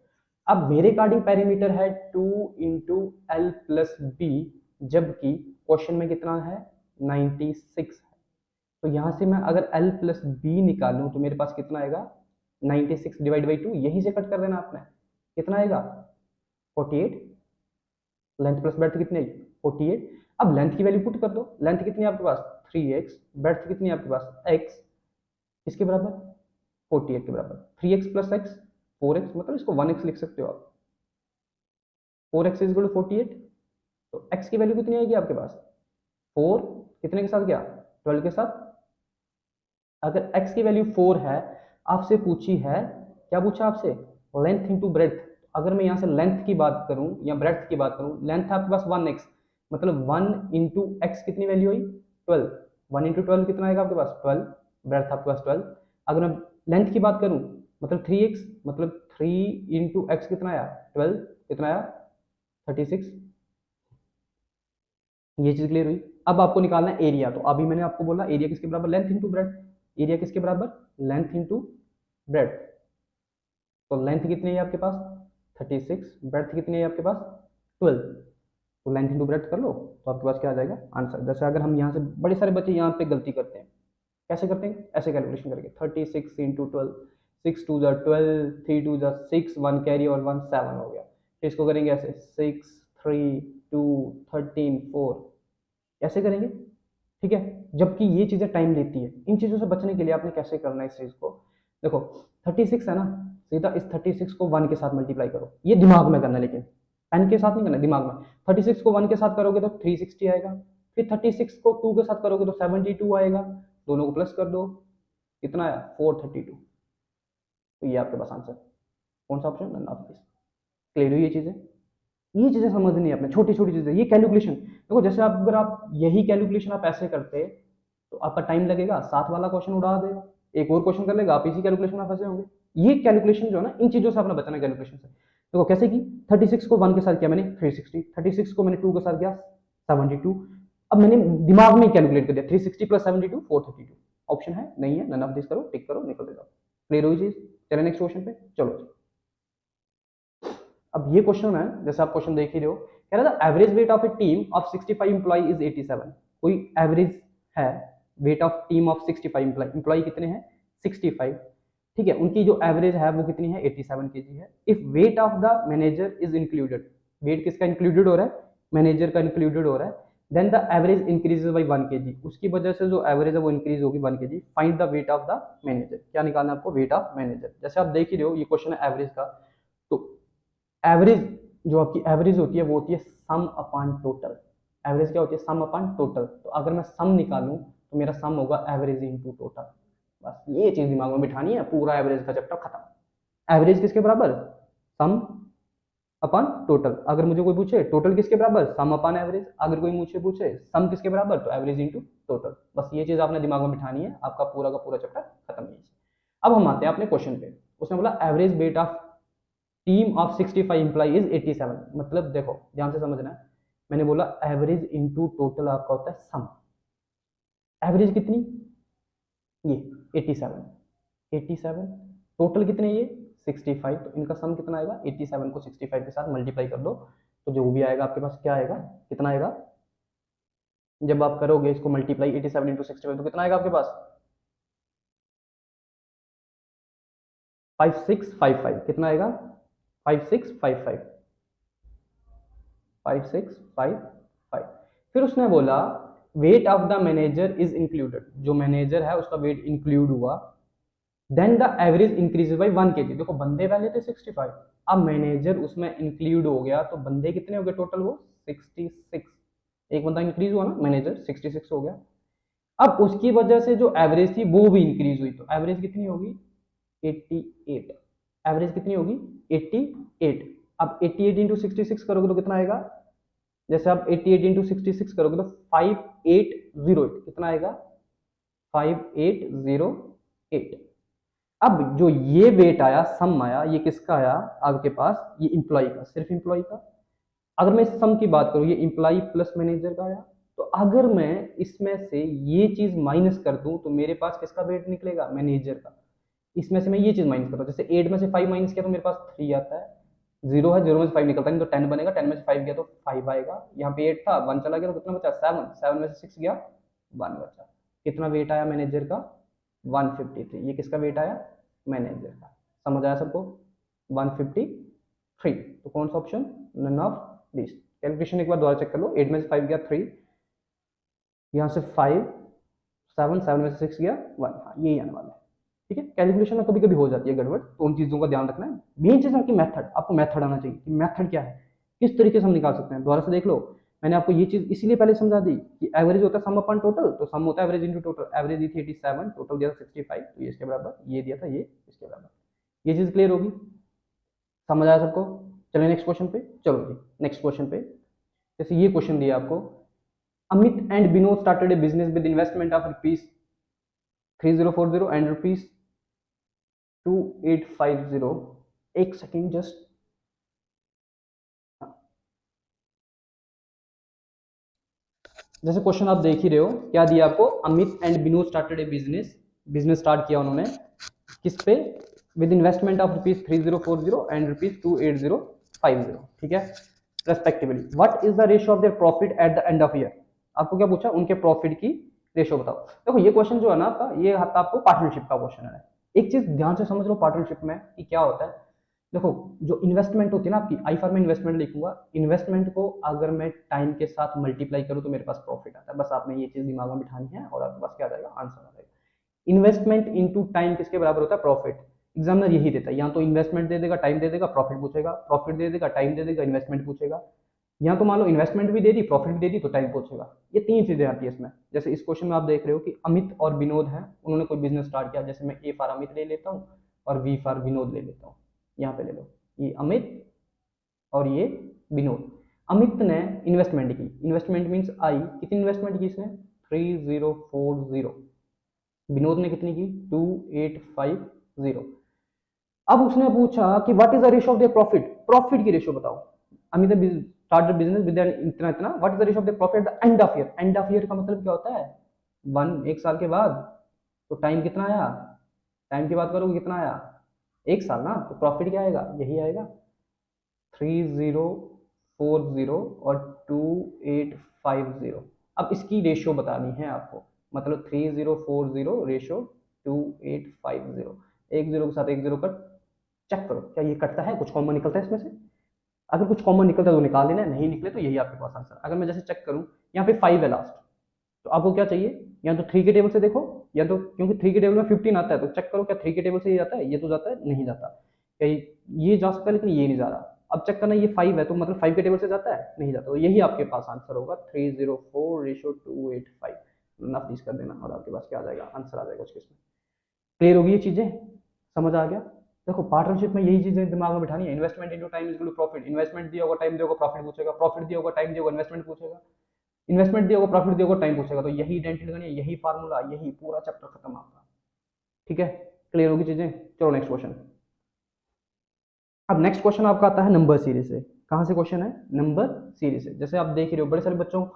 अब मेरे अकॉर्डिंग पेरीमीटर है 2 इंटू एल प्लस बी, जबकि क्वेश्चन में कितना है 96 है, तो यहां से मैं अगर एल प्लस बी निकालूं तो मेरे पास कितना आएगा 96 डिवाइड बाई 2, यहीं से कट कर देना आपने, कितना आएगा 48, लेंथ प्लस ब्रेड्थ कितनी आई 48। अब लेंथ की वैल्यू पुट कर दो, लेंथ कितनी है आपके पास 3x, ब्रेड्थ कितनी है आपके पास x, इसके बराबर 48 के बराबर, 3x प्लस x 4x, मतलब इसको 1x लिख सकते हो आप, 4x इज इक्वल टू 48, तो x की वैल्यू कितनी आएगी आपके पास 4, कितने के साथ गया 12 के साथ। अगर x की वैल्यू 4 है, आपसे पूछी है, क्या पूछा आपसे, लेंथ इंटू ब्रेड्थ, अगर मैं यहाँ से लेंथ की बात करूं या ब्रेड्थ की बात करूं, लेंथ आपके पास 1x, मतलब 1 इंटू एक्स कितनी वैल्यू आई 12, 1 इंटू 12 कितना आएगा आपके पास 12, ब्रेड्थ आपके पास 12। अगर मैं लेंथ की बात करूं मतलब 3x, मतलब 3 इंटू एक्स कितना आया 12, कितना आया 36, ये चीज क्लियर हुई। अब आपको निकालना है एरिया, तो अभी मैंने आपको बोला एरिया किसके बराबर, लेंथ इंटू ब्रेड्थ, एरिया किसके बराबर लेंथ इंटू ब्रेड्थ, तो लेंथ कितनी है आपके पास 36, ब्रेड्थ कितनी है आपके पास 12, तो लेंथ इंटू ब्रेड्थ कर लो तो आपके पास क्या आ जाएगा आंसर। जैसे अगर हम यहाँ से, बड़े सारे बच्चे यहाँ पे गलती करते हैं, कैसे करते हैं, ऐसे कैलकुलेशन करके 36 इंटू 12, 6 टू 12, 3 टू 6, 1 कैरी और 1 7 हो गया, फिर इसको करेंगे ऐसे 6 3 2 13 4, ऐसे करेंगे, ठीक है। जबकि ये चीजें टाइम लेती है, इन चीजों से बचने के लिए आपने कैसे करना है इस चीज को, देखो 36 है ना, सीधा इस 36 को 1 के साथ मल्टीप्लाई करो, ये दिमाग में करना है, लेकिन पेन के साथ नहीं करना, दिमाग में। 36 को 1 के साथ करोगे तो 360 आएगा, फिर 36 को 2 के साथ करोगे तो 72 आएगा, दोनों को प्लस कर दो, कितना आया 432, तो ये आपके पास आंसर, कौन सा option, none of this. Clear हुई ये चीजें समझनी है आपने, छोटी छोटी चीजें, ये कैलकुलेशन देखो, जैसे आप अगर आप यही कैलकुलेशन आप ऐसे करते तो आपका टाइम लगेगा, साथ वाला क्वेश्चन उड़ा देगा, एक और क्वेश्चन कर लेगा, आप इसी कैलकुलेशन में फंसे होंगे। ये कैलकुलेशन जो है ना, इन चीजों से अपना बचना कैलकुलेशन से। देखो कैसे की 36 को 1 के साथ किया मैंने 360, 36 को मैंने 2 के साथ किया 72, अब मैंने दिमाग में कैलकुलेट कर दिया 360 प्लस 72 432, ऑप्शन है नहीं है, नन ऑफ दिस करो, टिक करो, निकल देगा। क्लियर हुई चीज, चले नेक्स्ट क्वेश्चन पे चलो। अब ये क्वेश्चन है, जैसे आप क्वेश्चन देख ही रहे हो, कह रहा था average weight of a team of 65 employee is 87, कोई एवरेज है weight of team of 65 employee कितने हैं 65, ठीक है, उनकी जो एवरेज है वो कितनी है 87 केजी है। If weight of the manager is included, weight किसका इंक्लूडेड हो रहा है, मैनेजर का इंक्लूडेड हो रहा है, then the average increases by 1 KG, उसकी वजह से जो एवरेज है वो इंक्रीज होगी 1 KG. Find the wait of the manager, क्या निकालना है आपको, वेट ऑफ मैनेजर। जैसे आप देख ही रहे हो ये क्वेश्चन है एवरेज का, तो एवरेज जो आपकी एवरेज होती है वो होती है सम अपॉन टोटल। एवरेज क्या होती है, सम अपॉन टोटल। तो अगर मैं सम निकालूं तो मेरा सम होगा एवरेज इनटू टोटल। बस ये चीज दिमाग में बिठानी है, पूरा एवरेज का चैप्टर खत्म। एवरेज किसके बराबर, सम अपॉन टोटल। अगर मुझे कोई पूछे टोटल किसके बराबर, सम अपॉन एवरेज। अगर कोई मुझे पूछे सम किसके बराबर, तो एवरेज इनटू टोटल। बस ये चीज आपने दिमाग में बिठानी है, आपका पूरा का पूरा चैप्टर खत्म है। अब हम आते हैं अपने क्वेश्चन पे। उसने बोला average weight of team of 65 employee is 87। मतलब देखो ध्यान से समझना है, मैंने बोला एवरेज इनटू टोटल आपका होता है सम। एवरेज कितनी, ये 87, 87, टोटल कितने ये 65, तो इनका सम कितना आएगा, 87 को 65 के साथ मल्टीप्लाई कर दो, तो जो भी आएगा आपके पास क्या आएगा, कितना आएगा, जब आप करोगे इसको मल्टीप्लाई 87 इंटू 65 तो कितना आएगा आपके पास 5655, कितना आएगा 5655, 5655। फिर उसने बोला weight of the manager is included, जो मैनेजर है उसका वेट इंक्लूड हुआ, then the average increase by 1 KG. देखो बंदे पहले थे 65, अब मैनेजर उसमें इंक्लूड हो गया, तो बंदे कितने हो गए टोटल, वो 66। एक बंदा इंक्रीज हुआ ना, मैनेजर 66 हो गया। अब उसकी वजह से जो एवरेज थी वो भी इंक्रीज हुई, तो एवरेज कितनी होगी 88। एवरेज कितनी होगी 88। अब 88 इंटू 66 करोगे तो कितना आएगा, जैसे आप 88 इंटू 66 करोगे तो 5808, कितना आएगा 5808। अब जो ये वेट आया, सम आया, ये किसका आया आपके पास, ये इंप्लॉय का, सिर्फ इंप्लॉय का। अगर मैं इस सम की बात करूं, ये इंप्लॉय प्लस मैनेजर का आया, तो अगर मैं इसमें से ये चीज माइनस कर दूं तो मेरे पास किसका वेट निकलेगा, मैनेजर का। इसमें से मैं ये चीज माइनस करता हूं, जैसे 8 में से 5 माइनस किया तो मेरे पास 3 आता है, 0 है, 0 में से 5 निकलता है, तो 10 बनेगा, 10 में से 5 गया तो 5 आएगा। यहाँ पे 8 था, 1 चला गया तो कितना बचा 7, 7 में से 6 गया 1 बचा। कितना वेट आया मैनेजर का 153। ये किसका वेट आया, मैनेजर का। समझ आया सबको 153। तो कौन सा option, none of this. Calculation एक बार दोबारा चेक कर लो, 8 में से 5 गया 3, यहाँ से 5, 7, 7 में से 6 गया 1, हाँ यही आने वाला है। ठीक है, कैलकुलेशन में कभी कभी हो जाती है गड़बड़, तो उन चीजों का ध्यान रखना है। मेन चीज आपकी मेथड, आपको मेथड आना चाहिए कि मेथड क्या है, किस तरीके से हम निकाल सकते हैं। दोबारा से देख लो, मैंने आपको ये चीज इसीलिए पहले समझा दी कि एवरेज होता है सम अपॉन टोटल, तो सम होता है एवरेज इनटू टोटल। एवरेज दी थी 87, टोटल दिया था 65, तो ये इसके बराबर, ये दिया था ये इसके बराबर। ये चीज क्लियर होगी, समझ आया सबको। चलिए नेक्स्ट क्वेश्चन पे, चलो जी नेक्स्ट क्वेश्चन पे। जैसे ये क्वेश्चन दिया आपको, Amit and Vinod started A business with investment of rupees 3040 and rupees 2850। एक सेकेंड जस्ट, जैसे क्वेश्चन आप देख ही रहे हो, क्या दिया आपको, Amit and Vinod started A business, business start किया उन्होंने किस पे, with investment of rupees 3040 and rupees 28050, ठीक है, respectively. What is the ratio of their profit at the end of year. आपको क्या पूछा, उनके प्रॉफिट की रेशियो बताओ। देखो ये क्वेश्चन जो है ना आपका, ये आपको पार्टनरशिप का क्वेश्चन है। एक चीज ध्यान से समझ लो पार्टनरशिप में कि क्या होता है। देखो जो इन्वेस्टमेंट होती है ना आपकी, आई फॉर में इन्वेस्टमेंट लिखूंगा, इन्वेस्टमेंट को अगर मैं टाइम के साथ मल्टीप्लाई करूं तो मेरे पास प्रॉफिट आता है। बस आपने ये चीज दिमाग में बिठानी है और आपके पास क्या आ जाएगा, आंसर आ जाएगा। इन्वेस्टमेंट इनटू टाइम किसके बराबर होता है, प्रॉफिट। एग्जामिनर यही देता है, या तो इन्वेस्टमेंट दे देगा, टाइम दे देगा, प्रॉफिट पूछेगा, प्रॉफिट दे देगा, टाइम दे देगा, इन्वेस्टमेंट पूछेगा। या तो मान लो इन्वेस्टमेंट भी दे दी, प्रॉफिट भी दे दी, तो टाइम पूछेगा। ये 3 चीजें आती है इसमें। जैसे इस क्वेश्चन में आप देख रहे हो कि अमित और विनोद हैं, उन्होंने कोई बिजनेस स्टार्ट किया, जैसे मैं ए फॉर अमित ले लेता हूँ और वी फॉर विनोद ले लेता हूँ। यहाँ पे ले लो, ये अमित और ये विनोद। अमित ने इन्वेस्टमेंट की, इन्वेस्टमेंट मीन्स आई, कितनी इन्वेस्टमेंट की इसने 3040। विनोद ने कितनी की 2850। अब उसने पूछा कि what is the ratio of the profit, profit की रेशियो बताओ। Amit start the business with इतना इतना, what is the ratio of the profit the end of year. End of year का मतलब क्या होता है 1, 1 साल के बाद। तो टाइम कितना आया, टाइम की बात करोगे कितना आया 1 साल ना, तो प्रॉफिट क्या आएगा, यही आएगा 3040 और 2850। अब इसकी रेशियो बतानी है आपको, मतलब 3040 रेशियो 2850। एक जीरो के साथ एक जीरो कट, चेक करो क्या ये कटता है, कुछ कॉमन निकलता है इसमें से। अगर कुछ कॉमन निकलता है तो निकाल लेना, नहीं निकले तो यही आपके पास आंसर। अगर मैं जैसे चेक करूं, यहाँ पे 5 है लास्ट, तो आपको क्या चाहिए, या तो 3 के टेबल से देखो, या तो क्योंकि 3 के टेबल में 15 आता है तो चेक करो क्या 3 के टेबल से ये जाता है, ये तो जाता है, नहीं जाता, क्या ये जा सकता है लेकिन ये नहीं जा रहा। अब चेक करना, ये 5 है तो मतलब 5 के टेबल से जाता है, नहीं जाता, तो यही आपके पास आंसर होगा 304:285। नफ कर देना और आपके पास क्या आ जाएगा, आंसर आ जाएगा उसके इसमें। क्लियर होगी ये चीजें, समझ आ गया। देखो पार्टनरशिप में यही चीजें दिमाग में बिठानी है, investment into time is equal to profit. Investment दिया होगा, टाइम दिया होगा, प्रॉफिट पूछेगा, प्रॉफिट दिया होगा, टाइम दिया होगा, इन्वेस्टमेंट पूछेगा, इन्वेस्टमेंट दिया होगा, प्रॉफिट दिया होगा, टाइम पूछेगा, तो यही आइडेंटिटी करनी है, यही फार्मूला, यही पूरा चैप्टर खत्म आपका। ठीक है, क्लियर होगी चीजें। चलो नेक्स्ट क्वेश्चन। अब नेक्स्ट क्वेश्चन आपका आता है नंबर सीरीज से। कहां से क्वेश्चन है, नंबर सीरीज से। जैसे आप देख रहे हो बड़े सारे बच्चों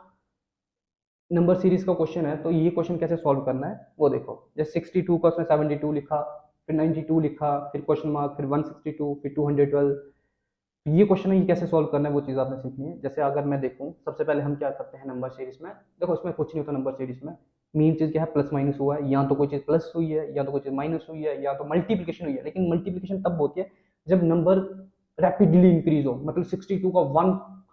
नंबर सीरीज का क्वेश्चन है, तो ये क्वेश्चन कैसे सॉल्व करना है वो देखो। जैसे 62 का उसमें 72 लिखा, फिर 92 लिखा, फिर क्वेश्चन मार्क, फिर 162, फिर 212। ये क्वेश्चन है, ये कैसे सॉल्व करना है वो चीज़ आपने सीखनी है। जैसे अगर मैं देखूं, सबसे पहले हम क्या करते हैं नंबर सीरीज में, देखो इसमें कुछ नहीं होता नंबर सीरीज में। मेन चीज़ क्या है, प्लस माइनस हुआ है, या तो कोई चीज़ प्लस हुई है, या तो कोई चीज़ माइनस हुई है, या तो मल्टीप्लीकेशन हुई है। लेकिन मल्टीप्लीकेशन तब होती है जब नंबर रैपिडली इंक्रीज हो, मतलब 62 का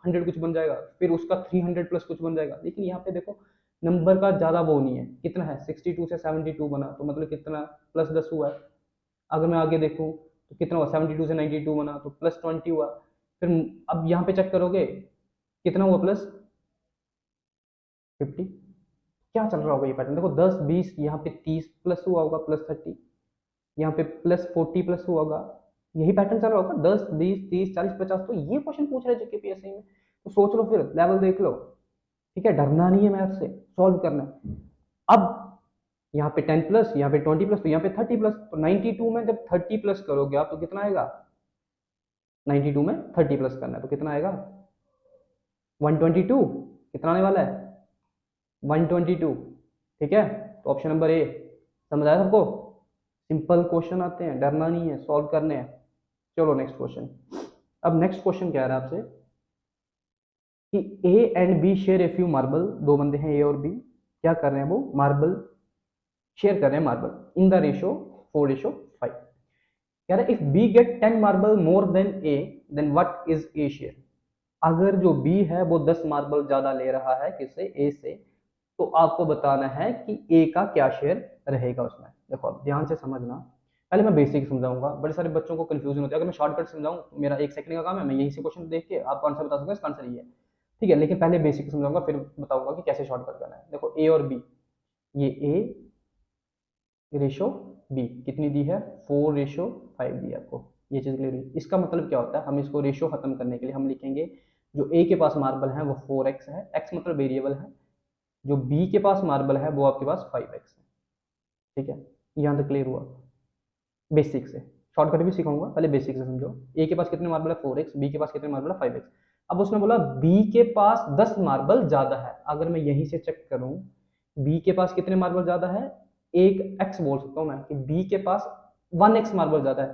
100 कुछ बन जाएगा, फिर उसका 300 प्लस कुछ बन जाएगा। लेकिन यहाँ पे देखो नंबर का ज़्यादा वो नहीं है, कितना है 62 से 72 बना, तो मतलब कितना प्लस 10 हुआ है। अगर मैं आगे देखूं तो कितना हुआ, 72 से 92 बना तो प्लस 20 हुआ। फिर अब यहाँ पे चेक करोगे कितना हुआ, प्लस 50। क्या चल रहा होगा ये पैटर्न, देखो 10 20, यहाँ पे 30 प्लस हुआ होगा, प्लस 30, यहाँ पे प्लस 40 प्लस हुआ होगा। यही पैटर्न चल रहा होगा, 10 20 30 40 50। तो ये क्वेश्चन पूछ रहे हैं पीएससी में, तो सोच लो, फिर लेवल देख लो। ठीक है, डरना नहीं है मैथ से, सॉल्व करना है। अब यहाँ पे 10 प्लस, यहाँ पे 20 प्लस, तो यहाँ पे 30 प्लस, तो 92 में जब 30 प्लस करोगे आप तो कितना आएगा, 92 में 30 प्लस करना है तो कितना आएगा, 122। कितना आने वाला है, 122। ठीक है, तो ऑप्शन नंबर ए। समझ आया सबको, सिंपल क्वेश्चन आते हैं, डरना नहीं है, सॉल्व करने हैं। चलो नेक्स्ट क्वेश्चन। अब नेक्स्ट क्वेश्चन क्या है आपसे कि A and B share a few marble, दो बंदे हैं ए और बी, क्या कर रहे हैं, वो मार्बल शेयर कर रहे हैं, मार्बल इन द रेशो 4:5। कह रहा है if B get 10 marble more than A, then what is A share. अगर जो बी है वो 10 मार्बल ज्यादा ले रहा है किससे, ए से, तो आपको बताना है कि ए का क्या शेयर रहेगा उसमें। देखो अब ध्यान से समझना, पहले मैं बेसिक समझाऊंगा, बड़े सारे बच्चों को कंफ्यूजन होती है। अगर मैं शॉर्टकट समझाऊं तो मेरा 1 सेकंड का काम है, मैं यहीं से क्वेश्चन देख के आपको आंसर बता सकूंगा, इसका आंसर ये है। ठीक है, लेकिन पहले बेसिक समझाऊंगा फिर बताऊंगा कि कैसे शॉर्टकट करना है। देखो ए और बी, ये ए रेशो बी कितनी दी है, 4:5 दी है आपको, ये चीज क्लियर हुई। इसका मतलब क्या होता है, हम इसको रेशो खत्म करने के लिए हम लिखेंगे जो ए के पास मार्बल है वो 4x है, x मतलब वेरिएबल है, जो बी के पास मार्बल है वो आपके पास 5x है। ठीक है, यहाँ तक क्लियर हुआ, बेसिक से। शॉर्टकट भी सिखाऊंगा, पहले बेसिक से समझो। ए के पास कितने मार्बल है, 4x, बी के पास कितने मार्बल है, 5x। अब उसने बोला बी के पास 10 मार्बल ज्यादा है, अगर मैं यहीं से चेक करूं बी के पास कितने मार्बल ज्यादा है, एक एक्स बोल सकता हूं मैं कि बी के पास 1x मार्बल ज्यादा है।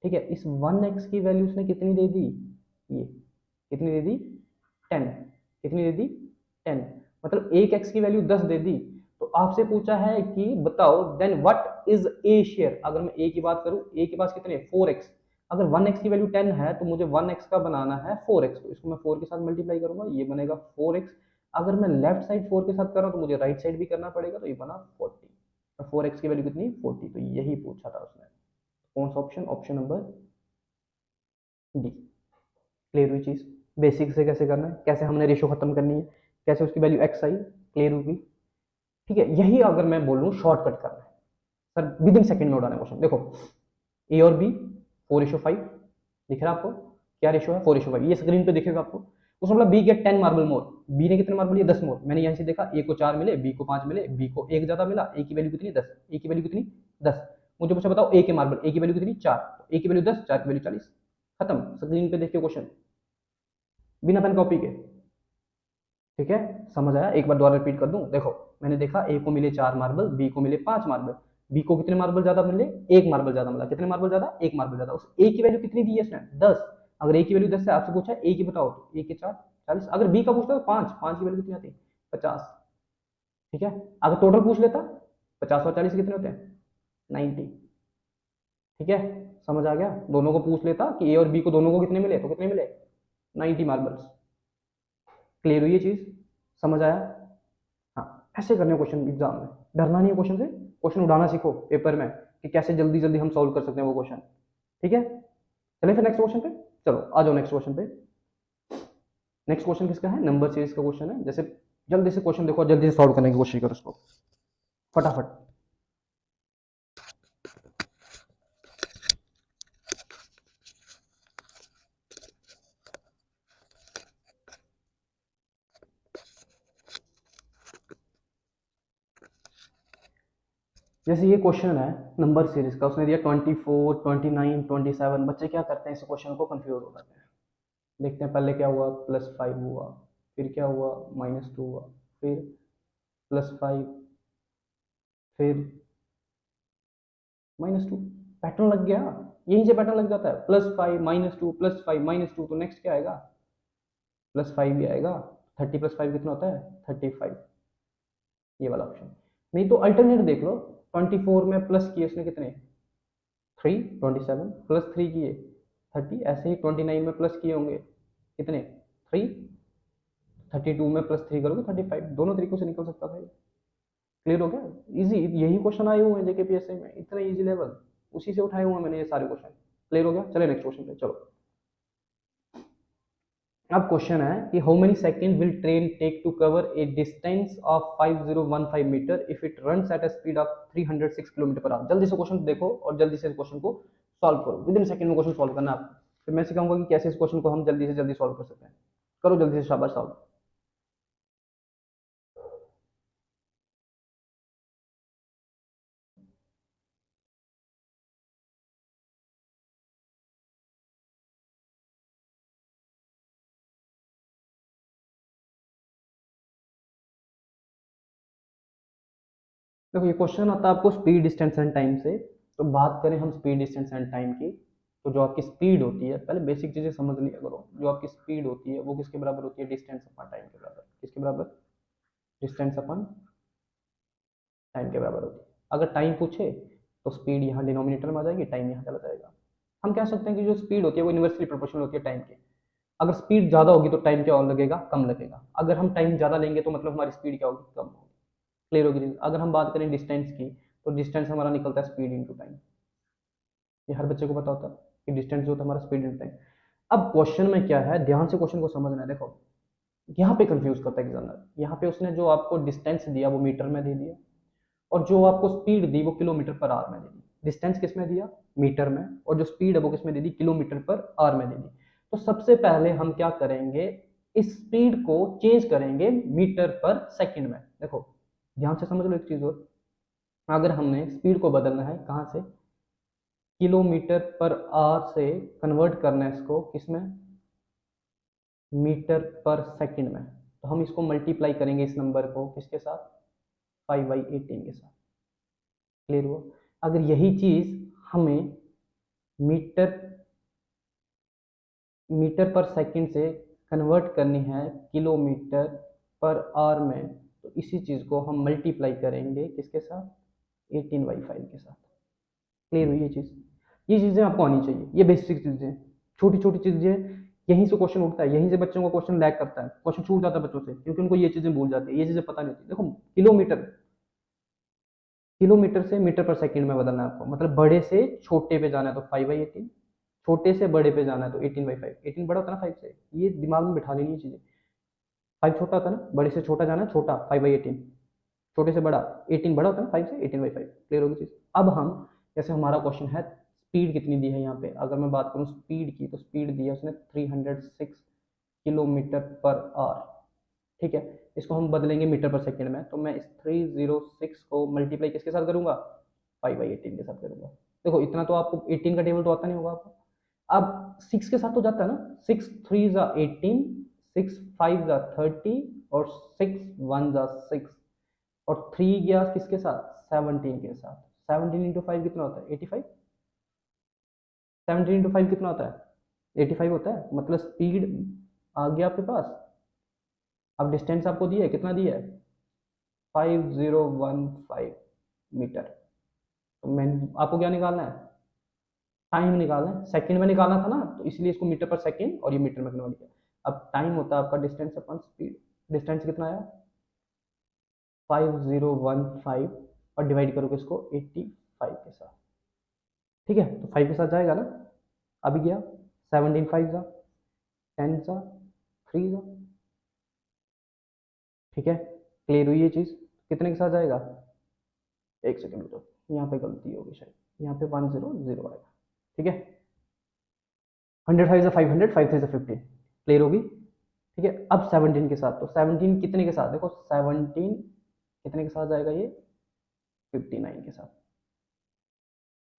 ठीक है, इस 1x की वैल्यू उसने कितनी दे दी, ये कितनी दे दी, 10। कितनी दे दी, 10, मतलब एक एक्स की वैल्यू 10 दे दी। तो आपसे पूछा है कि बताओ then what is A share. अगर मैं ए की बात करूं, ए के पास कितने, 4x। अगर 1x की वैल्यू 10 है तो मुझे 1x का बनाना है 4x, तो इसको मैं 4 के साथ मल्टीप्लाई करूंगा, ये बनेगा 4x। अगर मैं लेफ्ट साइड 4 के साथ कर रहा हूं तो मुझे राइट साइड भी करना पड़ेगा, तो ये बना 40। तो 4x की वैल्यू कितनी, 40। तो यही पूछा था उसने। कौन सा option, option number D. Clear हुई चीज, बेसिक से कैसे करना है, कैसे हमने रेशो खत्म करनी है, कैसे उसकी वैल्यू एक्स आई, क्लियर होगी। ठीक है, यही अगर मैं बोलूं शॉर्टकट करना है सर, विद इन सेकंड में उड़ाना क्वेश्चन। देखो ए और बी 4:5 दिख रहा है आपको, क्या रेशो है, 4:5, ये स्क्रीन पे दिखेगा आपको। उसमें बोला बी गेट 10 मार्बल मोर, बी ने कितने मार्बल लिए, 10 मोर। मैंने यहाँ से देखा ए को 4 मिले, बी को 5 मिले, बी को एक ज्यादा मिला, ए की वैल्यू कितनी, 10। ए की वैल्यू कितनी, 10। मुझे पूछा बताओ ए के मार्बल, ए की वैल्यू कितनी, 4, ए की वैल्यू 10, 4 की वैल्यू 40। खत्म, स्क्रीन पे देखिए क्वेश्चन, बिना पेन कॉपी के। ठीक है, समझ आया, एक बार दोबारा रिपीट कर दूं। देखो मैंने देखा ए को मिले 4 मार्बल, बी को मिले 5 मार्बल। बी को कितने मार्बल ज्यादा मिले, एक मार्बल ज्यादा मिला। कितने मार्बल ज्यादा, एक मार्बल ज्यादा। उस ए की वैल्यू कितनी दी है इसने, 10। अगर ए की वैल्यू 10 है, आपसे पूछा है ए की बताओ, तो ए के 4 40। अगर बी का पूछता तो 5, 5 की वैल्यू कितनी आती, 50। ठीक है, अगर टोटल पूछ लेता 50 और 40 कितने होते हैं, 90। ठीक है, समझ आ गया। दोनों को पूछ लेता कि ए और बी को दोनों को कितने मिले, तो कितने मिले, 90 मार्बल्स। क्लियर हुई ये चीज, समझ आया। हाँ, ऐसे करने क्वेश्चन एग्जाम में, डरना नहीं है क्वेश्चन से, क्वेश्चन उड़ाना सीखो पेपर में कि कैसे जल्दी जल्दी हम सॉल्व कर सकते हैं वो क्वेश्चन। ठीक है, चलिए फिर नेक्स्ट क्वेश्चन पे, चलो आ जाओ नेक्स्ट क्वेश्चन पे। नेक्स्ट क्वेश्चन किसका है, नंबर सीरीज का क्वेश्चन है। जैसे जल्दी से क्वेश्चन देखो, जल्दी से सॉल्व करने की कोशिश करो उसको फटाफट। जैसे ये क्वेश्चन है नंबर सीरीज का, उसने दिया 24, 29, 27। बच्चे क्या करते हैं, इस क्वेश्चन को कंफ्यूज हो जाते हैं। देखते हैं पहले क्या हुआ, +5 हुआ, फिर क्या हुआ, -2 हुआ, फिर +5, फिर -2। पैटर्न लग गया, यहीं से पैटर्न लग जाता है, +5 -2 +5 -2, तो नेक्स्ट क्या आएगा, +5 ही आएगा। 30 + 5 कितना होता है, 35, ये वाला ऑप्शन। नहीं तो अल्टरनेट देख लो, 24 में प्लस किए उसने कितने, 3, 27 +3 किए 30, ऐसे ही 29 में प्लस किए होंगे कितने, 3, 32 में +3 करोगे 35, दोनों तरीकों से निकल सकता था। क्लियर हो गया, इजी। यही क्वेश्चन आए हुए हैं जेकेपीएससी में, इतना इजी लेवल, उसी से उठाए हुए हैं मैंने ये सारे क्वेश्चन। क्लियर हो गया, चले नेक्स्ट क्वेश्चन पे चलो। अब क्वेश्चन है कि how many second will train take to cover a distance of 5015 metre if it runs at a speed of 306 kilometre per hour. जल्दी से क्वेश्चन देखो और जल्दी से क्वेश्चन को सॉल्व करो, विद इन सेकंड में क्वेश्चन सॉल्व करना है आपको। फिर मैं सिखाऊंगा कि कैसे इस क्वेश्चन को हम जल्दी से जल्दी सॉल्व कर सकते हैं। करो जल्दी से, शाबाश सॉल्व। देखो ये क्वेश्चन आता है आपको स्पीड डिस्टेंस एंड टाइम से। तो बात करें हम स्पीड डिस्टेंस एंड टाइम की, तो जो आपकी स्पीड होती है, पहले बेसिक चीजें समझ लिया करो। जो आपकी स्पीड होती है वो किसके बराबर होती है, डिस्टेंस अपॉन टाइम के बराबर। किसके बराबर, डिस्टेंस अपॉन टाइम के बराबर होती है। अगर टाइम पूछे तो स्पीड यहाँ डिनोमिनेटर में आ जाएगी, टाइम यहाँ चला जाएगा। हम कह सकते हैं कि जो स्पीड होती है वो इन्वर्सली प्रोपोर्शनल होती है टाइम के। अगर स्पीड ज़्यादा होगी तो टाइम क्या और लगेगा, कम लगेगा। अगर हम टाइम ज़्यादा लेंगे तो मतलब हमारी स्पीड क्या होगी, कम होगी। क्लियर होगी। अगर हम बात करें डिस्टेंस की, तो डिस्टेंस हमारा निकलता है स्पीड इंटू टाइम। ये हर बच्चे को पता होता है कि डिस्टेंस जो होता है हमारा स्पीड इंटू टाइम। अब क्वेश्चन में क्या है, ध्यान से क्वेश्चन को समझना है। देखो यहाँ पे कंफ्यूज करता है एग्जामिनर। यहाँ पे उसने जो आपको डिस्टेंस दिया वो मीटर में दे दिया, और जो आपको स्पीड दी वो किलोमीटर पर आवर में दे दी। डिस्टेंस किस में दिया, मीटर में, और जो स्पीड है वो किस में दे दी, किलोमीटर पर आवर में दे दी। तो सबसे पहले हम क्या करेंगे, इस स्पीड को चेंज करेंगे मीटर पर सेकंड में। देखो ध्यान से समझ लो एक चीज और, अगर हमने स्पीड को बदलना है कहाँ से, किलोमीटर पर आवर से कन्वर्ट करना है इसको किसमें, मीटर पर सेकंड में। तो हम इसको मल्टीप्लाई करेंगे इस नंबर को किसके साथ, 5/18 के साथ। क्लियर हुआ। अगर यही चीज हमें मीटर मीटर पर सेकंड से कन्वर्ट करनी है किलोमीटर पर आवर में, तो इसी चीज को हम मल्टीप्लाई करेंगे किसके साथ, 18/5 के साथ। क्लियर हुई ये चीज। ये चीजें आपको आनी चाहिए, ये बेसिक चीजें, छोटी छोटी चीजें। यहीं से क्वेश्चन उठता है, यहीं से बच्चों को क्वेश्चन लैग करता है, क्वेश्चन छूट जाता है बच्चों से, क्योंकि उनको ये चीजें भूल जाती है, ये चीजें पता नहीं होती। देखो किलोमीटर, किलोमीटर से मीटर पर सेकंड में बदलना है आपको, मतलब बड़े से छोटे पे जाना है तो 5/18, छोटे से बड़े पे जाना है तो 18/5। 18 बड़ा होता है ना 5 से, ये दिमाग में बिठा लेनी चीजें। 5 छोटा होता है ना, बड़े से छोटा जाना है, छोटा 5/18, छोटे से बड़ा 18 बड़ा होता है ना 5 से, 18/5। क्लियर होगी चीज। अब हम, जैसे हमारा क्वेश्चन है स्पीड कितनी दी है यहाँ पे, अगर मैं बात करूँ स्पीड की, तो स्पीड दी है उसने 306 किलोमीटर पर आवर। ठीक है, इसको हम बदलेंगे मीटर पर सेकंड में, तो मैं इस 306 को मल्टीप्लाई किसके साथ करूंगा, 5/18 के साथ करूंगा। देखो इतना तो आपको 18 का टेबल तो आता नहीं होगा आपको। अब 6 के साथ तो जाता है ना, 6 3 ज़ा 18, 6 5 ज़ा 30, और 6 1 ज़ा 6, और 3 गया किसके साथ, 17 के साथ। 17 इंटू 5 कितना होता है, 85। 17 इंटू 5 कितना होता है, 85 होता है। मतलब स्पीड आ गया आपके पास। अब डिस्टेंस आपको दिया है, कितना दिया है, 5015 मीटर। तो मैं, आपको क्या निकालना है, टाइम निकालना है, सेकंड में निकालना था ना, तो इसलिए इसको मीटर पर सेकंड और ये मीटर में कन्वर्ट किया। अब टाइम होता है आपका डिस्टेंस अपन स्पीड। डिस्टेंस कितना आया? 5015, और डिवाइड करोगे इसको 85 के साथ। ठीक है, तो 5 के साथ जाएगा ना, अभी गया 17 5 जा, 10 जा, 3 जा। ठीक है, क्लियर हुई ये चीज़? कितने के साथ जाएगा? एक सेकंड रुको, यहाँ पे गलती होगी शायद, यहाँ पे 100 आएगा। ठीक है, 100 5 जा 500, 5 3 जा 15, क्लियर होगी? ठीक है, अब 17 के साथ, तो 17 कितने के साथ? देखो 17 कितने के साथ जाएगा ये? 59 के साथ।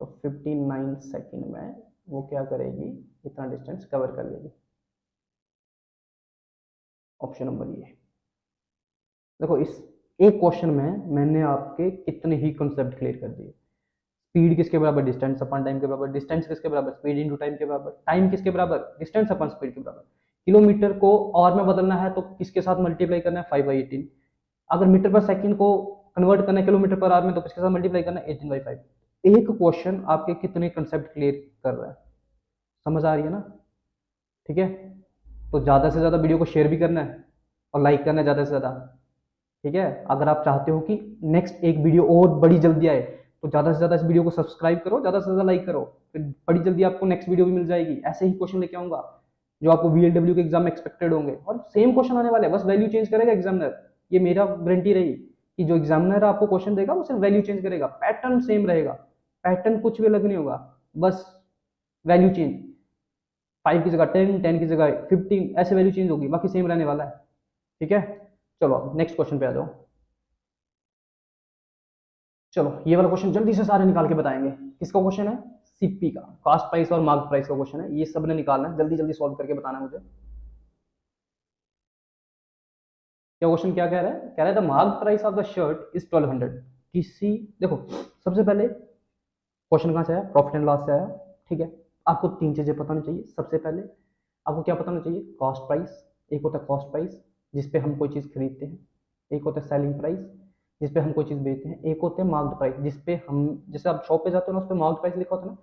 तो 59 सेकंड में वो क्या करेगी? इतना डिस्टेंस कवर कर लेगी। ऑप्शन नंबर ये। देखो इस एक क्वेश्चन में मैंने आपके कितने ही कॉन्सेप्ट क्लियर कर दिए। स्पीड किसके बराबर? डिस्टेंस अपॉन टाइम के बराबर। डिस्टेंस किसके बराबर? स्पीड इनटू टाइम के बराबर। टाइम किसके बराबर? डिस्टेंस अपॉन स्पीड के बराबर। किलोमीटर को और में बदलना है तो किसके साथ मल्टीप्लाई करना है? 5/18। अगर मीटर पर सेकंड को कन्वर्ट करना है किलोमीटर पर आवर में तो किसके साथ मल्टीप्लाई करना है? 18/5। एक क्वेश्चन आपके कितने कंसेप्ट क्लियर कर रहा है? समझ आ रही है ना? ठीक है, तो ज़्यादा से ज़्यादा वीडियो को शेयर भी करना है और लाइक करना है ज़्यादा से ज़्यादा। ठीक है, अगर आप चाहते हो कि नेक्स्ट एक वीडियो और बड़ी जल्दी आए तो ज़्यादा से ज़्यादा इस वीडियो को सब्सक्राइब करो, ज़्यादा से ज़्यादा लाइक करो, फिर बड़ी जल्दी आपको नेक्स्ट वीडियो भी मिल जाएगी। ऐसे ही क्वेश्चन लेके आऊँगा जो आपको VLW के एग्जाम में एक्सपेक्टेड होंगे, और सेम क्वेश्चन आने वाले हैं, बस वैल्यू चेंज करेगा एग्जामिनर। ये मेरा गारंटी रही कि जो एग्जामिनर आपको क्वेश्चन देगा वो सिर्फ वैल्यू चेंज करेगा, पैटर्न सेम रहेगा, पैटर्न कुछ भी अलग नहीं होगा, बस वैल्यू चेंज। 5 की जगह 10, 10 की जगह 15, ऐसे वैल्यू चेंज होगी, बाकी सेम रहने वाला है। ठीक है, चलो अब नेक्स्ट क्वेश्चन पे आ जाओ। चलो ये वाला क्वेश्चन जल्दी से सारे निकाल के बताएंगे। किसका क्वेश्चन है? सीपी का, कॉस्ट प्राइस और मार्क प्राइस का क्वेश्चन है, ये सब ने निकालना है, जल्दी जल्दी सॉल्व करके बताना है मुझे। क्या क्वेश्चन क्या कह रहा है? कह रहा है the mark price of the shirt is 1200। किसी, देखो सबसे पहले क्वेश्चन कहाँ से आया? प्रॉफिट एंड लॉस से आया। ठीक है, आपको तीन चीजें पता होनी चाहिए। सबसे पहले आपको क्या पता होना चाहिए? Cost price. एक होता है कॉस्ट प्राइस जिसपे हम कोई चीज़ खरीदते हैं, एक होता है सेलिंग प्राइस जिसपे हम कोई चीज़ बेचते हैं, एक होता है मार्क्ड प्राइस जिसपे हम, जैसे आप शॉप पे जाते हो ना, उस पर मार्क्ड प्राइस लिखा होता है ना,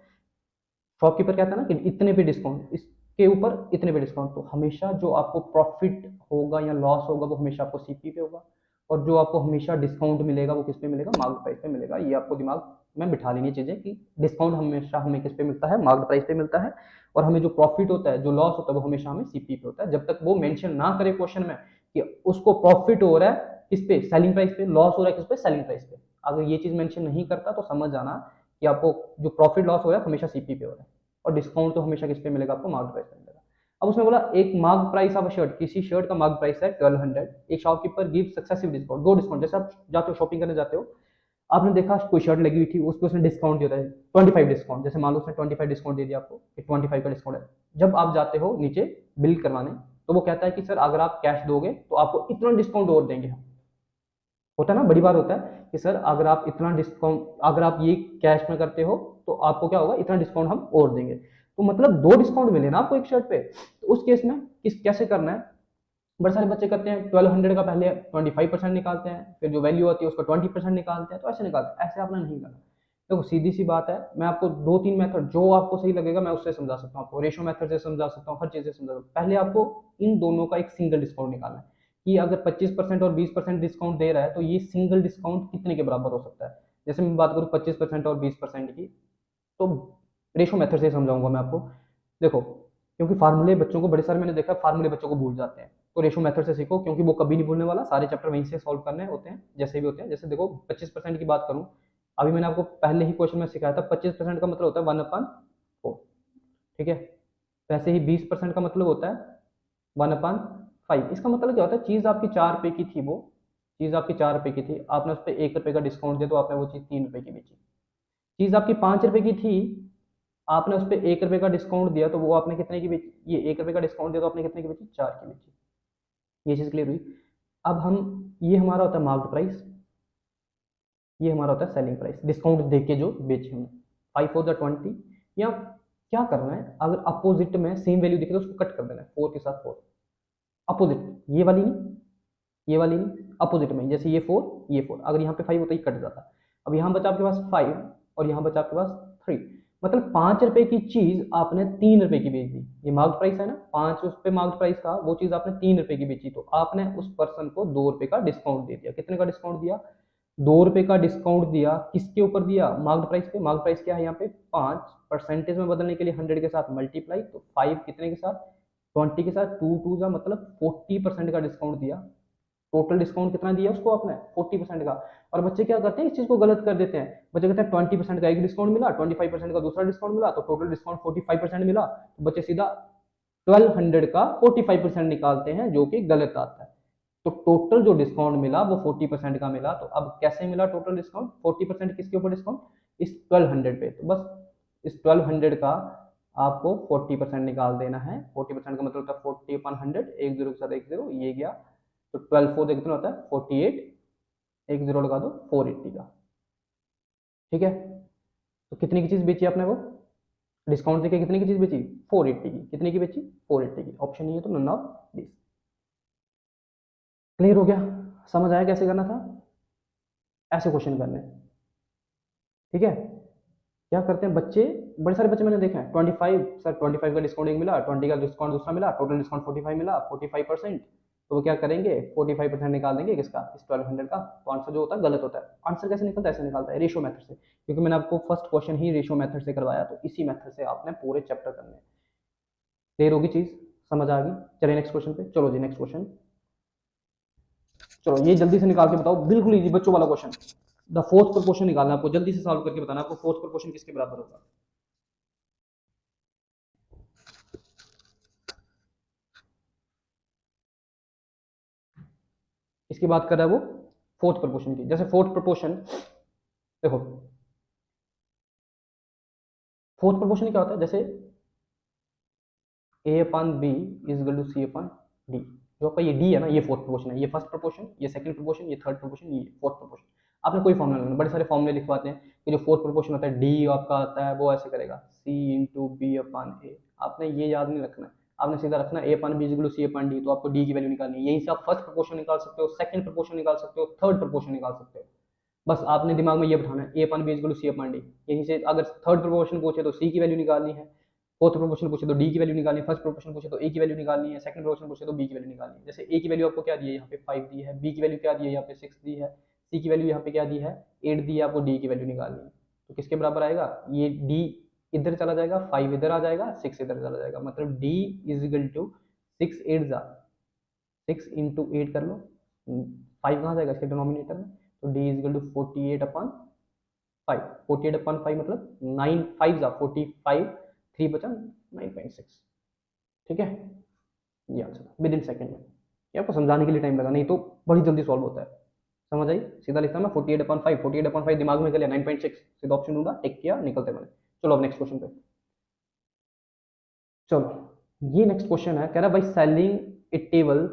शॉपकीपर कहता है ना कि इतने पे डिस्काउंट, इसके ऊपर इतने पे डिस्काउंट। तो हमेशा जो आपको प्रॉफिट होगा या लॉस होगा वो हमेशा आपको सीपी पे होगा, और जो आपको हमेशा डिस्काउंट मिलेगा वो किस पे मिलेगा? मार्क्ड प्राइस पे मिलेगा। ये आपको दिमाग में बिठा लेनी चीज़ें कि डिस्काउंट हमेशा हमें किस पे मिलता है? मार्क्ड प्राइस पे मिलता है, और हमें जो प्रॉफिट होता है, जो लॉस होता है, वो हमेशा हमें सीपी पे होता है। जब तक वो मेंशन ना करे क्वेश्चन में कि उसको प्रॉफिट हो रहा है किस पे? सेलिंग प्राइस पे, लॉस हो रहा है किस पे? सेलिंग प्राइस पे। अगर ये चीज़ मेंशन नहीं करता तो समझ जाना कि आपको जो प्रॉफिट लॉस हो रहा है हमेशा सीपी पे हो रहा है, और डिस्काउंट तो हमेशा किस पे मिलेगा? आपको मार्क प्राइस पे मिलेगा। अब उसने बोला एक मार्क प्राइस ऑफ शर्ट, किसी शर्ट का मार्क प्राइस है 1200, एक शॉपकीपर गिव सक्सेसिव डिस्काउंट, दो डिस्काउंट। जैसे आप जाते हो शॉपिंग करने जाते हो, आपने देखा कोई शर्ट लगी हुई थी, उस पर उसने डिस्काउंट दिया था 25 डिस्काउंट, जैसे मान लो उसने 25 डिस्काउंट दे दिया आपको, 25 का डिस्काउंट है। जब आप जाते हो नीचे बिल करवाने, तो वो कहता है कि सर अगर आप कैश दोगे तो आपको इतना डिस्काउंट और देंगे हम। होता है ना, बड़ी बात होता है कि सर अगर आप इतना डिस्काउंट, अगर आप ये कैश में करते हो तो आपको क्या होगा? इतना डिस्काउंट हम और देंगे। तो मतलब दो डिस्काउंट मिले ना आपको एक शर्ट पे। तो उस केस में किस कैसे करना है? बड़े सारे बच्चे करते हैं 1200 का पहले 25% निकालते हैं, फिर जो वैल्यू होती है उसका 20% निकालते हैं, तो ऐसे निकालते हैं। ऐसे आपने नहीं करना। देखो सीधी सी बात है, मैं आपको दो तीन मेथड जो आपको सही लगेगा मैं उससे समझा सकता हूँ, आपको रेशो मेथड से समझा सकता हूँ, हर चीज़ से समझा सकता हूँ। पहले आपको इन दोनों का एक सिंगल डिस्काउंट निकालना है कि अगर 25% और 20% डिस्काउंट दे रहा है तो ये सिंगल डिस्काउंट कितने के बराबर हो सकता है। जैसे मैं बात करूँ 25% और 20% की, तो रेशो मेथड से समझाऊंगा मैं आपको। देखो क्योंकि फार्मूले बच्चों को बड़े सारे मैंने देखा फार्मूले बच्चों को भूल जाते हैं, तो रेशो मेथड से सीखो क्योंकि वो कभी नहीं भूलने वाला, सारे चैप्टर वहीं से सॉल्व करने होते हैं जैसे भी होते हैं। जैसे देखो 25% की बात करूँ, अभी मैंने आपको पहले ही क्वेश्चन में सिखाया था 25% का मतलब होता है 1/4। ठीक है, वैसे ही 20% का मतलब होता है 1/5। इसका मतलब क्या होता है? चीज़ आपकी 4 रुपए की थी, वो चीज़ आपकी 4 रुपए की थी, आपने उस पर 1 रुपए का डिस्काउंट दिया तो आपने वो चीज़ 3 रुपए की बेची। चीज़ आपकी 5 रुपए की थी, आपने उस पर 1 रुपए का डिस्काउंट दिया तो वो आपने कितने की बेची? ये 1 रुपए का डिस्काउंट दिया तो आपने कितने की बेची? 4 की बेची। ये चीज़ क्लियर हुई? अब हम, ये हमारा होता है मार्क्ड प्राइस, ये हमारा होता है सेलिंग प्राइस, डिस्काउंट दे के जो बेचे हमने। 5 4 20, या क्या करना है? अगर अपोजिट में सेम वैल्यू दिखे तो उसको कट कर देना है 4 के साथ 4। अपोजिट, ये वाली नहीं, ये वाली नहीं, अपोजिट में, जैसे ये 4 ये 4, अगर यहाँ पे 5 होता है कट जाता। अब यहाँ बचा आपके पास 5 और यहाँ बचा आपके पास 3, मतलब 5 रुपए की चीज आपने 3 रुपए की बेच दी, ये मार्क्ड प्राइस है ना, 5 उस पे मार्क्ड प्राइस था, वो चीज आपने 3 रुपए की बेची, तो आपने उस पर्सन को 2 रुपए का डिस्काउंट दे दिया। कितने का डिस्काउंट दिया? 2 रुपए का डिस्काउंट दिया। किसके ऊपर दिया? मार्क्ड प्राइस पे। मार्क्ड प्राइस क्या है यहाँ पे? 5। परसेंटेज में बदलने के लिए 100 के साथ मल्टीप्लाई, तो 5 कितने के साथ? 20 के साथ। टू टू जा मतलब 40% का डिस्काउंट दिया। टोटल डिस्काउंट कितना दिया उसको आपने? 40% का। और बच्चे क्या करते हैं, इस चीज को गलत कर देते हैं। बच्चे कहते हैं 20% का एक डिस्काउंट मिला, 25% का दूसरा डिस्काउंट मिला, तो टोटल डिस्काउंट 45% मिला, तो बच्चे सीधा 1200 का 45% निकालते हैं, जो कि गलत आता है। तो टोटल जो डिस्काउंट मिला वो 40% का मिला। तो अब कैसे मिला टोटल डिस्काउंट? 40% किसके ऊपर डिस्काउंट? इस 1200 पे। तो बस इस 1200 का आपको 40% निकाल देना है। 40% का मतलब होता है 40/100, एक जीरो के साथ एक जीरो, ये गया। तो 12 4 कितना होता है? 48, एक जीरो लगा दो, 480 का। ठीक है, तो कितने की चीज बेची आपने वो? डिस्काउंट देके कितने की चीज बेची? 480 की। कितने की बेची? 480 की। ऑप्शन नहीं है तो नन ऑफ दिस। क्लियर हो गया? समझ आया कैसे करना था? ऐसे क्वेश्चन करने। ठीक है, क्या करते हैं बच्चे, बड़े सारे बच्चे मैंने देखे हैं 25 सर, 25 का डिस्काउंट एक मिला, 20 का डिस्काउंट दूसरा मिला, टोटल डिस्काउंट 45 मिला, 45%। तो वो क्या करेंगे? 45% निकाल देंगे किसका? इस 1200 का। तो आंसर जो होता है गलत होता है। आंसर कैसे निकलता है? ऐसे निकलता है, रेशियो मेथड से, क्योंकि मैंने आपको फर्स्ट क्वेश्चन ही रेशियो मेथड से करवाया, तो इसी मेथड से आपने पूरे चैप्टर करने हैं। क्लियर होगी चीज? समझ आ गई? चलिए नेक्स्ट क्वेश्चन पे। चलो जी नेक्स्ट क्वेश्चन। चलो ये जल्दी से निकाल के बताओ, बिल्कुल इजी बच्चों वाला क्वेश्चन। द फोर्थ प्रोपोर्शन निकालना है आपको, जल्दी से सॉल्व करके बताना आपको फोर्थ प्रोपोर्शन किसके बराबर होगा। इसकी बात कर रहा है वो, फोर्थ प्रोपोर्शन की। जैसे फोर्थ प्रोपोर्शन देखो, फोर्थ प्रोपोर्शन क्या होता है? जैसे A upon B is equal to C upon D. जो आपका ये डी है ना, ये फोर्थ प्रोपोर्शन है। ये फर्स्ट प्रोपोर्शन, ये सेकंड प्रोपोर्शन, ये थर्ड प्रोपोर्शन, ये फोर्थ प्रोपोर्शन। आपने कोई फॉर्मूला लेना, बड़े सारे फॉर्मूले लिखवाते हैं कि जो फोर्थ प्रोपोर्शन होता है, डी आपका आता है वो ऐसे करेगा, सी इंटू बी अपान ए। आपने ये याद नहीं रखना है, आपने सीधा रखना A upon B is equal to C upon D. तो आपको डी की वैल्यू निकालनी है। यहीं से आप फर्स्ट प्रोपोर्शन निकाल सकते हो, सेकंड प्रोपोर्शन निकाल सकते हो, थर्ड प्रोपोर्शन निकाल सकते हो। बस आपने दिमाग में ये बिठाना है, A upon B equal to C upon D. यहीं से अगर थर्ड प्रोपोर्शन पूछे तो सी की वैल्यू निकालनी है, फोर्थ प्रोपोर्शन पूछे तो डी की वैल्यू निकालनी है, फर्स्ट प्रोपोर्शन पूछे तो ए की वैल्यू निकालनी है, सेकंड प्रोपोर्शन पूछे तो बी की वैल्यू निकालनी है। जैसे ए की वैल्यू आपको क्या दी है यहाँ पे 5 दी है, बी की वैल्यू क्या दी है यहाँ पे 6 दी है, सी की वैल्यू यहाँ पे क्या दी है 8 दी है, आपको डी की वैल्यू निकालनी है। तो किसके बराबर आएगा ये? डी इधर चला जाएगा, 5 इधर आ जाएगा, 6 इधर चला जाएगा, मतलब डी इज इक्वल टू 6 8 जा 6 इंटू 8 कर लो, 5 कहाँ जाएगा इसके डिनोमिनेटर में, तो डी इज इक्वल टू 48 अपन 5। 48 अपन 5 मतलब 9 5 जा 45, 3 बचा 9.6। ठीक है, ये आंसर विद इन सेकेंड में। ये आपको समझाने के लिए टाइम लगा, नहीं तो बड़ी जल्दी सॉल्व होता है। समझ आई? सीधा लिखता मैं 48 अपन 5, 48 अपन 5 दिमाग में कर लिया 9.6, सीधा ऑप्शन ढूंढा, टिक किया, निकलते मैंने। चलो अब नेक्स्ट क्वेश्चन पे। चलो ये नेक्स्ट क्वेश्चन है, कह रहा है भाई सेलिंग ए टेबल,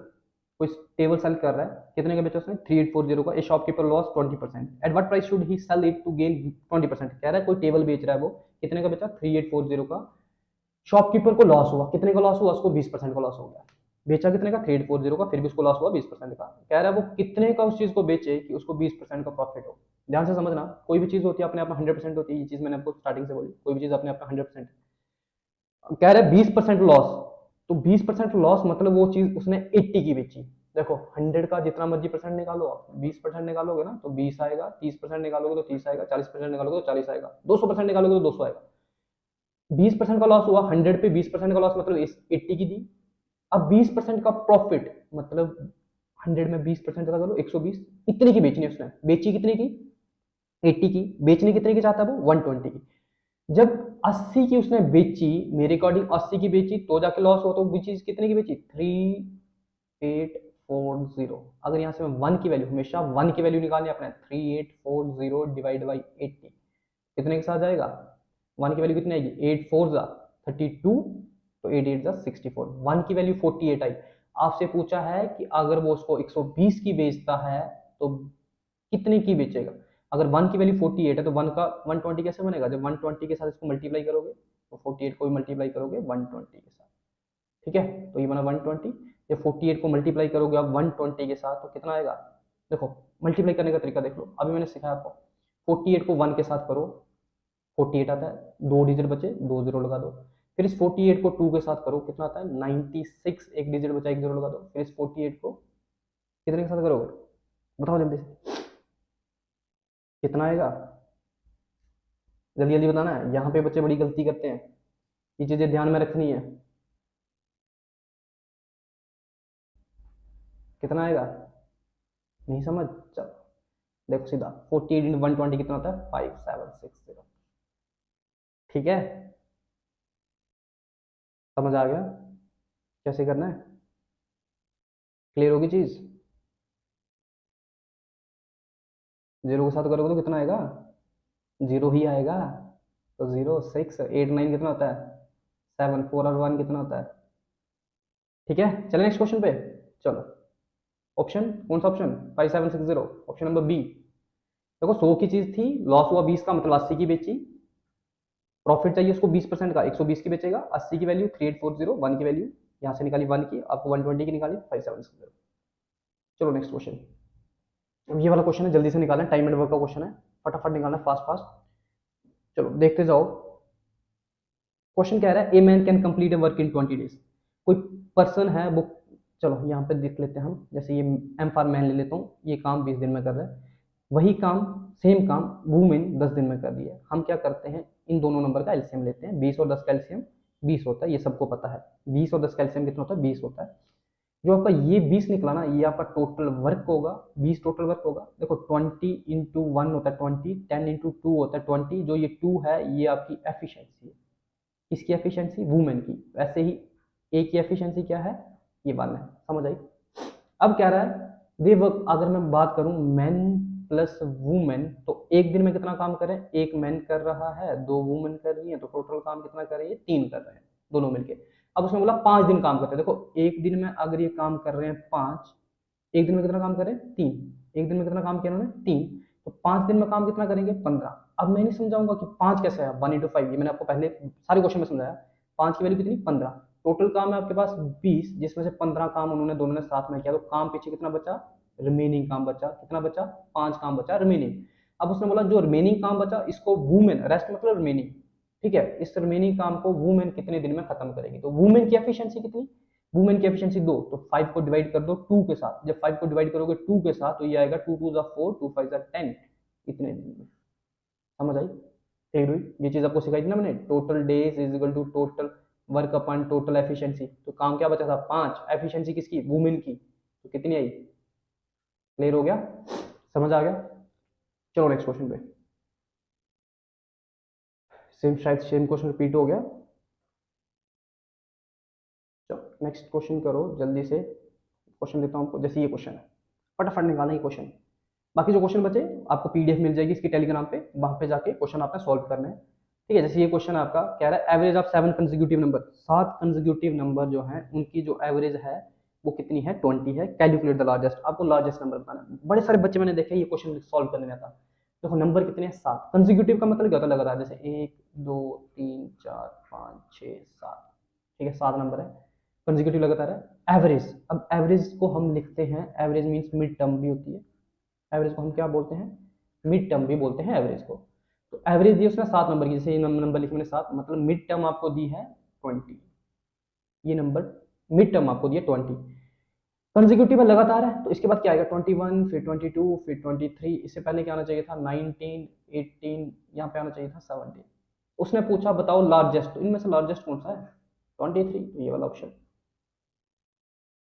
कोई टेबल सेल कर रहा है, कितने का बेचा उसने? 3840 का। A shopkeeper loss 20%, at what price should he sell it to gain 20%। कह रहा है कोई टेबल बेच रहा है, वो कितने का बेचा? 3840 का। शॉपकीपर को लॉस हुआ, कितने का लॉस हुआ उसको? 20% का लॉस हो गया। बेचा कितने का? 3840 का, फिर भी उसको लॉस हुआ 20% का। कह रहा है वो कितने का उस चीज को बेचे कि उसको 20% का प्रॉफिट हो। ध्यान से समझना, कोई भी चीज होती है अपने आप में 100% होती है, ये चीज मैंने आपको स्टार्टिंग से बोली, कोई भी चीज अपने आप में 100%। कह रहे 20% लॉस, तो 20% लॉस मतलब वो चीज उसने 80 की बेची। देखो 100 का जितना मर्जी परसेंट निकालो आप, 20% निकालोगे ना तो 20 आएगा, 30% निकालोगे तो 30 आएगा, 40% निकालोगे तो 40 आएगा, 200% निकालोगे तो 200 आएगा। 20% का लॉस हुआ, 100 पे 20% का लॉस मतलब 80 की दी। अब 20% का प्रॉफिट मतलब 100 में 20% का करो 120। इतने की बेचनी उसने, बेची कितने की? 80 की। बेचने कितने की चाहता है वो? 120 की। जब 80 की उसने बेची, मेरे अकॉर्डिंग 80 की बेची तो जाके लॉस हो, तो वो चीज कितने की बेची? 3840। अगर यहाँ से मैं वन की वैल्यू, हमेशा वन की वैल्यू निकालनी है अपने, 3840 डिवाइड बाई 80 कितने के साथ जाएगा? वन की वैल्यू कितनी आएगी? 8 4 जा 32, तो 8 8 जा 64। वन की वैल्यू 48 आई। आपसे पूछा है कि अगर वो उसको 120 की बेचता है तो कितने की बेचेगा। अगर वन की वैल्यू 48 है तो वन का 120 कैसे बनेगा? जब 120 के साथ इसको मल्टीप्लाई करोगे तो 48 को भी मल्टीप्लाई करोगे 120 के साथ। ठीक है, तो ये बना 120। जब 48 को मल्टीप्लाई करोगे आप 120 के साथ तो कितना आएगा? देखो मल्टीप्लाई करने का तरीका देख लो, अभी मैंने सिखाया आपको। 48 को 1 के साथ करो, 48 आता है, 2 डिजिट बचे, 2 जीरो लगा दो। फिर इस 48 को 2 के साथ करो, कितना आता है 96, एक डिजिट बचा, एक जीरो लगा दो। फिर इस 48 को कितने के साथ करोगे, बताओ जल्दी से, कितना आएगा, जल्दी जल्दी बताना है। यहाँ पे बच्चे बड़ी गलती करते हैं, ये चीजें ध्यान में रखनी है। कितना आएगा, नहीं समझ, चलो देखो सीधा 48 इंटू 120 कितना होता है 5760। ठीक है, समझ आ गया कैसे करना है, क्लियर होगी चीज। जीरो के साथ करोगे तो कितना आएगा, जीरो ही आएगा। तो 0 6 8 9 कितना होता है 7, 4 और 1 कितना होता है। ठीक है, चले नेक्स्ट क्वेश्चन पे। चलो, ऑप्शन कौन सा ऑप्शन, 5760, ऑप्शन नंबर बी। देखो 100 की चीज थी, लॉस हुआ 20 का, मतलब 80 की बेची। प्रॉफिट चाहिए उसको 20% का, 120 की बेचेगा। 80 की वैल्यू 3840, 1 की वैल्यू यहाँ से निकाली 1 की, आपको 120 की निकाली 5760। चलो नेक्स्ट क्वेश्चन। अब ये वाला क्वेश्चन है, जल्दी से निकालें, टाइम एंड वर्क का क्वेश्चन है, फटाफट निकालना, फास्ट फास्ट। चलो देखते जाओ। क्वेश्चन कह रहा है ए man can complete A work in 20 days. कोई पर्सन है वो, चलो यहाँ पे देख लेते हैं हम, जैसे ये एम फॉर मैन ले लेता हूँ, ये काम 20 दिन में कर रहा है। वही काम, सेम काम वुमेन 10 दिन में कर रही है। हम क्या करते हैं, इन दोनों नंबर का एलसीएम लेते हैं। 20 और 10 का एलसीएम 20 होता है, ये सबको पता है। 20 और 10 का एलसीएम कितना होता है 20 होता है। जो आपका ये 20 निकला ना, ये आपका टोटल वर्क होगा, 20 टोटल वर्क होगा। देखो 20 इंटू 1 होता है 20, 10 इंटू 2 होता है 20, जो ये 2 है ये आपकी एफिशिएंसी है। किसकी एफिशिएंसी, वुमेन की। वैसे ही ए की एफिशिएंसी क्या है, ये 1 है, समझ आई। अब कह रहा है दे वर्क, अगर मैं बात करूं मैन प्लस वुमेन, तो एक दिन में कितना काम करें, एक मैन कर रहा है, 2 वुमेन कर रही है, तो टोटल काम कितना कर रही है, 3 कर रहे हैं दोनों मिलके। अब उसने बोला 5 दिन काम करते हैं। देखो एक दिन में अगर ये काम कर रहे हैं 5, एक दिन में कितना काम करें 3, एक दिन में कितना काम किया उन्होंने 3, तो 5 दिन में काम कितना करेंगे 15। अब मैं नहीं समझाऊंगा कि 5 कैसे है, 1 इंटू 5, ये मैंने आपको पहले सारे क्वेश्चन में समझाया। 5 की वैल्यू कितनी 15, टोटल काम है आपके पास 20, जिसमें से 15 काम उन्होंने दोनों ने साथ में किया, तो काम पीछे कितना बचा, रिमेनिंग काम बचा, कितना बचा 5 काम बचा रिमेनिंग। अब उसने बोला जो रिमेनिंग काम बचा इसको वुमेन, रेस्ट मतलब रिमेनिंग, ठीक है, इस रिमेनिंग काम को वुमेन कितने दिन में खत्म करेगी। तो वुमेन की एफिशिएंसी कितनी, वुमेन की एफिशिएंसी 2, तो 5 को डिवाइड कर दो 2 के साथ। जब 5 को डिवाइड करोगे 2 के साथ तो ये आएगा 2 2 4, 2 5 10, इतने दिन में। समझ आई, क्लियर हुई। ये चीज आपको सिखाई थी ना मैंने, total days is equal to total work upon total efficiency. तो काम क्या बचा था 5, एफिशिएंसी किसकी, वुमेन की, तो कितनी आई, क्लियर हो गया, समझ आ गया। चलो नेक्स्ट क्वेश्चन पे। सेम शायद सेम क्वेश्चन रिपीट हो गया। चलो नेक्स्ट क्वेश्चन करो जल्दी से, क्वेश्चन देता हूँ आपको, जैसे ये क्वेश्चन है, फटाफट निकालना ये क्वेश्चन। बाकी जो क्वेश्चन बचे आपको पीडीएफ मिल जाएगी इसकी टेलीग्राम पे, वहां पे जाके क्वेश्चन आपने सॉल्व करने हैं। ठीक है, जैसे ये क्वेश्चन आपका कह रहा है average of 7 consecutive number, 7 consecutive number जो है उनकी जो एवरेज है वो कितनी है 20 है। कैलकुलेट द लार्जेस्ट, आपको लार्जेस्ट नंबर बताना है। बड़े सारे बच्चे मैंने देखे ये क्वेश्चन सॉल्व करने में था। देखो नंबर कितने हैं 7, कंसेक्यूटिव का मतलब क्या होता है लगातार, जैसे 1 2 3 4 5 6 7, ठीक है 7 नंबर है, कंसेक्यूटिव लगातार है। एवरेज, अब एवरेज को हम लिखते हैं, एवरेज मीन्स मिड टर्म भी होती है, एवरेज को हम क्या बोलते हैं, मिड टर्म भी बोलते हैं एवरेज को। तो एवरेज दी उसने 7 नंबर की, जैसे ये नंबर लिखे मैंने 7, मतलब मिड टर्म आपको दी है 20, ये नंबर मिड टर्म आपको दी है 20। कंसेक्यूटिव लगातार है, तो इसके बाद क्या आएगा 21, फिर 22, फिर 23, इससे पहले क्या आना चाहिए था 19, 18, यहाँ पे आना चाहिए था 17। उसने पूछा बताओ लार्जेस्ट, तो इनमें से लार्जेस्ट कौन सा है 23, तो ये वाला ऑप्शन,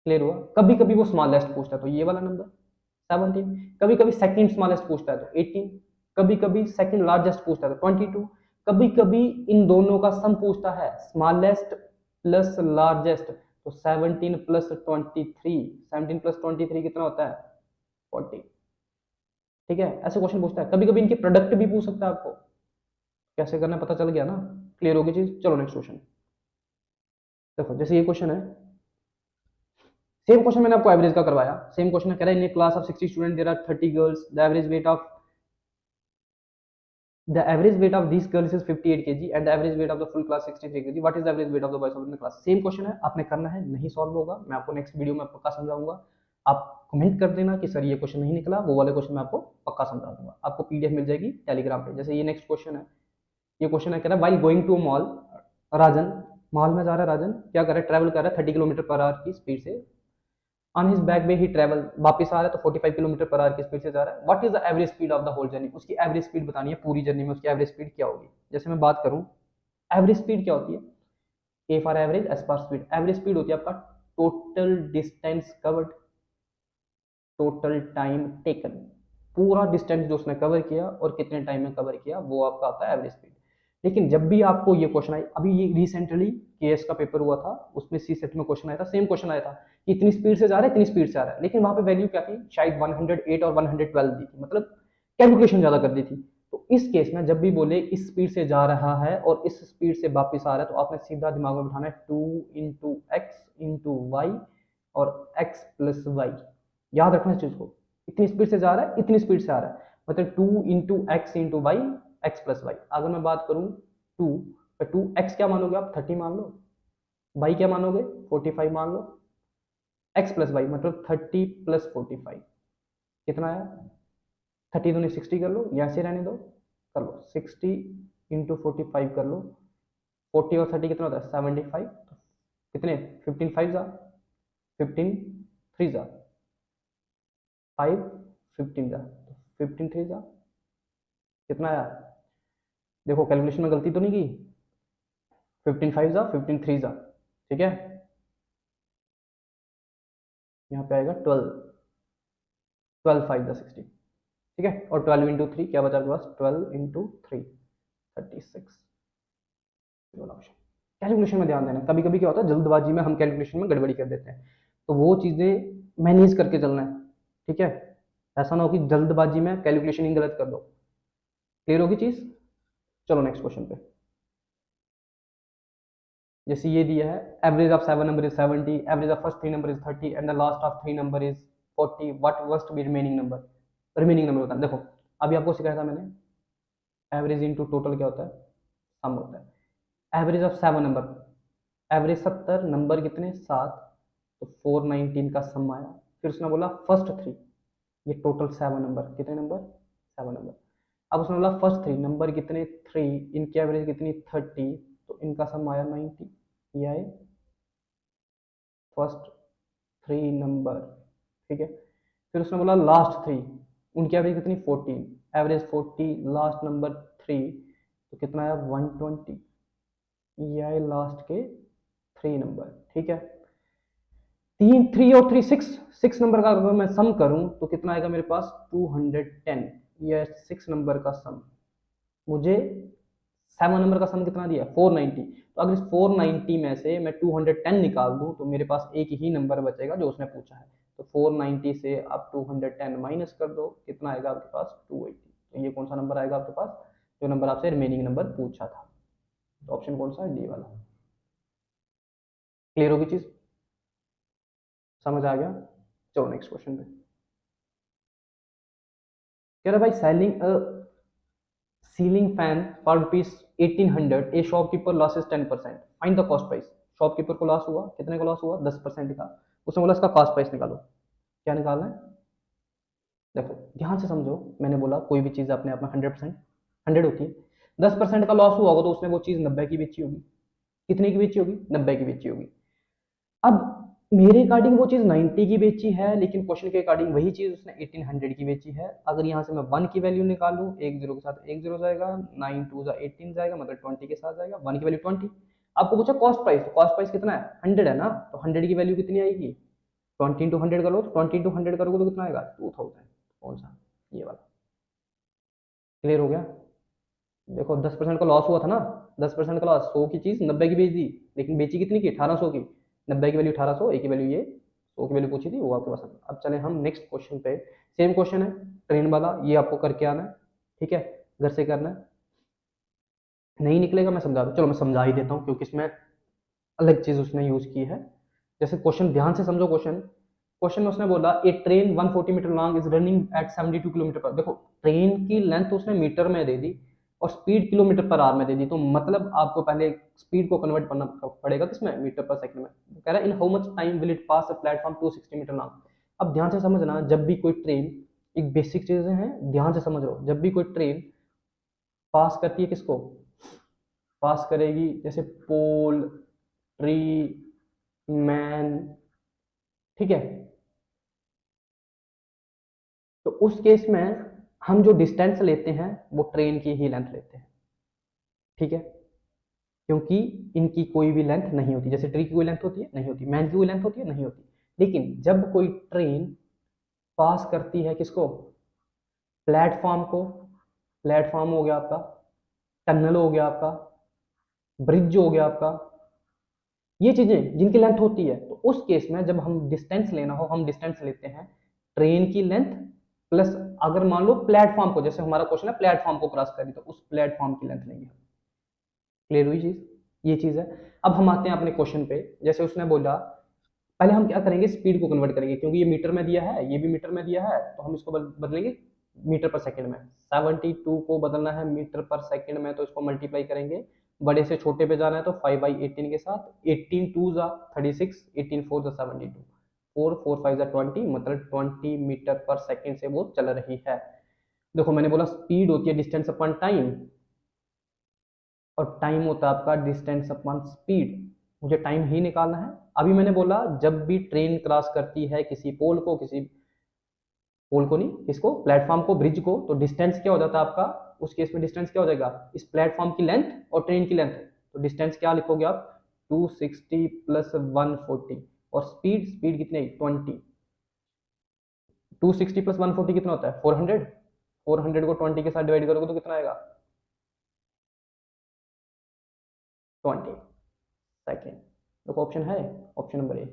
क्लियर हुआ। कभी कभी वो स्मॉलेस्ट पूछता है तो ये वाला नंबर 17, कभी कभी सेकंड स्मॉलेस्ट पूछता है तो 18, कभी कभी सेकंड लार्जेस्ट पूछता है तो 22, कभी कभी इन दोनों का सम पूछता है स्मॉलेस्ट प्लस लार्जेस्ट, तो 17 प्लस 23, 17 प्लस 23 कितना होता है 40। ठीक है, ऐसे क्वेश्चन पूछता है। कभी कभी इनके प्रोडक्ट भी पूछ सकता है आपको, कैसे करना है पता चल गया ना, क्लियर होगी चीज। चलो नेक्स्ट क्वेश्चन देखो, जैसे ये क्वेश्चन है, सेम क्वेश्चन मैंने आपको एवरेज का करवाया, सेम क्वेश्चन कह रहा है in a class of 60 student there are 30 girls, the average weight of these girls is 58 kg and the average weight of the full class 63 kg, what is the average weight of the boys of the class। Same question है, आपने करना है, नहीं solve होगा मैं आपको next video में पक्का समझाऊंगा। आप कमेंट कर देना कि सर ये क्वेश्चन नहीं निकला, वो वाले क्वेश्चन मैं आपको पक्का समझा दूंगा, आपको पीडीएफ मिल जाएगी टेलीग्राम पे। जैसे ये नेक्स्ट क्वेश्चन है, ये क्वेश्चन है, कह रहा है while going to mall, Rajan mall में जा रहा है, राजन क्या कर रहा है, ट्रैवल कर रहा है 30 किलोमीटर पर आवर की स्पीड से। On his back way he travel, वापस आ रहा है तो 45 किलोमीटर पर आवर की स्पीड से जा रहा है। What is the average speed of the whole journey, उसकी एवरेज स्पीड बतानी है पूरी जर्नी में, उसकी एवरेज स्पीड क्या होगी। जैसे मैं बात करूं, एवरेज स्पीड क्या होती है, A for average, S for speed. Average speed होती है आपका total distance covered, total time taken, पूरा डिस्टेंस जो उसने कवर किया और कितने टाइम में कवर किया, वो आपका आता है एवरेज स्पीड। लेकिन जब भी आपको ये क्वेश्चन आई, अभी ये रिसेंटली केएस का पेपर हुआ था, उसमें सी सेट में क्वेश्चन आया था, सेम क्वेश्चन आया था कि इतनी स्पीड से जा रहा है, इतनी स्पीड से आ रहा है, लेकिन वहां पे वैल्यू क्या थी, शायद 108 और 112 दी थी, मतलब कैलकुलेशन ज्यादा कर दी थी। तो इस केस में जब भी बोले इस स्पीड से जा रहा है और इस स्पीड से वापस आ रहा है, तो आपने सीधा दिमाग में बिठाना है 2 × x × y और x + y, याद रखना इस चीज को। इतनी स्पीड से जा रहा है, इतनी स्पीड से आ रहा है, मतलब 2 × x × y, x + y। अगर मैं बात करूं 2, तो 2x क्या मानोगे आप, 30 मान लो, y क्या मानोगे, 45 मान लो, x + y मतलब 30 + 45 कितना है, 30 दूनी 60 कर लो, या ऐसे रहने दो, कर लो 60 × 45 कर लो, 40 और 30 कितना होता है 75, तो कितने 15 5 जा, 15 3 जा 5, 15 जा, 15 3 जा कितना आया, देखो कैलकुलेशन में गलती तो नहीं की, 15 5 जा, 15 3 जा, ठीक है, यहाँ पे आएगा 12, 12 5 जा 60, ठीक है, और 12 × 3 क्या बचा आपके पास, 12 × 3 36, ये वाला ऑप्शन। कैलकुलेशन में ध्यान देना, कभी कभी क्या होता है जल्दबाजी में हम कैलकुलेशन में गड़बड़ी कर देते हैं, तो वो चीजें मैनेज करके चलना है, ठीक है, ऐसा ना हो कि जल्दबाजी में कैलकुलेशन ही गलत कर दो। क्लियर होगी चीज, चलो नेक्स्ट क्वेश्चन पे। जैसे ये दिया है, average of 7 number is 70, average of first 3 number is 30 and the last of 3 number is 40, what must be remaining number, remaining number बताना। देखो अभी आपको सिखाया था मैंने, एवरेज इनटू टोटल क्या होता है, सम होता है। Average of 7 number, average 70, number कितने 7, तो 419 का सम आया। फिर उसने बोला फर्स्ट 3, ये टोटल 7 नंबर, कितने नंबर 7 नंबर। अब उसने बोला फर्स्ट 3 नंबर कितने 3, इनकी एवरेज कितनी 30, तो इनका सम आया 90, ये आए फर्स्ट 3 नंबर, ठीक है। फिर उसने बोला लास्ट 3, उनकी एवरेज कितनी 14, एवरेज 40, लास्ट नंबर 3, तो कितना आया 120, ये आए लास्ट के 3 नंबर, ठीक है। 3 और 3 6, 6 नंबर का अगर मैं सम करूं तो कितना आएगा मेरे पास 210, ये 6 नंबर का सम। मुझे 7 नंबर का सम कितना दिया 490, तो अगर इस 490 में से मैं 210 निकाल दूं तो मेरे पास एक ही नंबर बचेगा जो उसने पूछा है। तो 490 से आप 210 माइनस कर दो, कितना आएगा आपके पास 280। तो ये कौन सा नंबर आएगा आपके पास, जो नंबर आपसे रिमेनिंग नंबर पूछा था। तो ऑप्शन कौन सा है, डी वाला। क्लियर होगी चीज, समझ आ गया। चलो नेक्स्ट क्वेश्चन पे। कह रहा भाई selling a ceiling fan for rupees 1800, A shopkeeper losses 10%, find the cost price. Shopkeeper को लॉस हुआ, कितने का लॉस हुआ 10% का, उसने बोला इसका कॉस्ट प्राइस निकालो। क्या निकालना है, देखो ध्यान से समझो, मैंने बोला कोई भी चीज अपने आप में 100% 100 होती है, 10% का लॉस हुआ होगा तो उसने वो चीज 90 की बेची होगी, कितने की बेची होगी 90 की बेची होगी। अब मेरे अकॉर्डिंग वो चीज 90 की बेची है, लेकिन क्वेश्चन के अकॉर्डिंग वही चीज उसने 1800 की बेची है। अगर यहाँ से मैं 1 की वैल्यू निकालूं, एक जीरो के साथ एक जीरो जाएगा, 9 2 जा 18 जाएगा, मतलब 20 के साथ जाएगा, 1 की वैल्यू 20। आपको पूछा कॉस्ट प्राइस, तो कॉस्ट प्राइस कितना है 100 है ना, तो 100 की वैल्यू कितनी आएगी, 20 इंटू 100 करो, तो 20 इंटू 100 करोगे तो कितना आएगा 2000। कौन सा, ये वाला। क्लियर हो गया। देखो 10% का लॉस हुआ था ना, 10% का लॉस, 100 की चीज 90 की बेच दी, लेकिन बेची कितनी की 1800 की, 90 की वैल्यू 1800, एक की वैल्यू ये 100 की वैल्यू पूछी थी वो आपके पास। अब चले हम नेक्स्ट क्वेश्चन पे, सेम क्वेश्चन है ट्रेन वाला, ये आपको करके आना है, ठीक है, घर से करना है। नहीं निकलेगा मैं समझा दूँ, चलो मैं समझा ही देता हूँ क्योंकि इसमें अलग चीज उसने यूज की है। जैसे क्वेश्चन ध्यान से समझो, क्वेश्चन क्वेश्चन में उसने बोला a train 140 metre long is running at 72 kilometre पर। देखो ट्रेन की लेंथ उसने मीटर में दे दी और स्पीड किलोमीटर पर आवर में दे दी, तो मतलब आपको पहले स्पीड को कन्वर्ट करना पड़ेगा किसमें, मीटर पर सेकंड में। कह रहा है in how much time will it pass a platform 260 metre long. अब ध्यान से समझना, जब भी कोई ट्रेन, एक बेसिक चीजें हैं ध्यान से समझ लो, जब भी कोई ट्रेन पास करती है किसको, पास करेगी, जैसे पोल, ट्री, मैन, ठीक है। तो उस केस में हम जो डिस्टेंस लेते हैं वो ट्रेन की ही लेंथ लेते हैं, ठीक है, क्योंकि इनकी कोई भी लेंथ नहीं होती। जैसे ट्री की कोई लेंथ होती है, नहीं होती। मैन की कोई लेंथ होती है, नहीं होती। लेकिन जब कोई ट्रेन पास करती है किसको, प्लेटफॉर्म को, प्लेटफॉर्म हो गया आपका, टनल हो गया आपका, ब्रिज हो गया आपका, ये चीजें जिनकी लेंथ होती है, तो उस केस में जब हम डिस्टेंस लेना हो, हम डिस्टेंस लेते हैं ट्रेन की लेंथ प्लस, अगर मान लो प्लेटफॉर्म को, जैसे हमारा क्वेश्चन है प्लेटफॉर्म को क्रॉस करी, तो उस प्लेटफॉर्म की लेंथ लेंगे। क्लियर हुई चीज, ये चीज है। अब हम आते हैं अपने क्वेश्चन पे। जैसे उसने बोला, पहले हम क्या करेंगे, स्पीड को कन्वर्ट करेंगे, क्योंकि ये मीटर में दिया है, ये भी मीटर में दिया है, तो हम इसको बदलेंगे मीटर पर सेकंड में। 72 को बदलना है मीटर पर सेकंड में, तो इसको मल्टीप्लाई करेंगे, बड़े से छोटे पे जाना है तो 5/18 के साथ। 18 टू जा 36, 18 फोर जा 72, 4 4 5 जा 20, मतलब 20 मीटर पर सेकंड से वो चल रही है। देखो मैंने बोला स्पीड होती है डिस्टेंस अपॉन टाइम, और टाइम होता है आपका डिस्टेंस अपॉन स्पीड। मुझे टाइम ही निकालना है। अभी मैंने बोला जब भी ट्रेन क्रॉस करती है किसी पोल को, किसी पोल को नहीं, किसको, प्लेटफॉर्म को, ब्रिज को, तो डिस्टेंस क्या हो जाता है आपका, उस केस में डिस्टेंस क्या हो जाएगा, इस प्लेटफॉर्म की लेंथ और ट्रेन की लेंथ। तो डिस्टेंस क्या लिखोगे आप, 260 प्लस 140, और स्पीड, स्पीड कितनी है, 20। 260 प्लस 140 कितना होता है, 400। 400 को 20 के साथ डिवाइड करोगे तो कितना आएगा, 20 सेकेंड। देखो ऑप्शन है, ऑप्शन नंबर ए।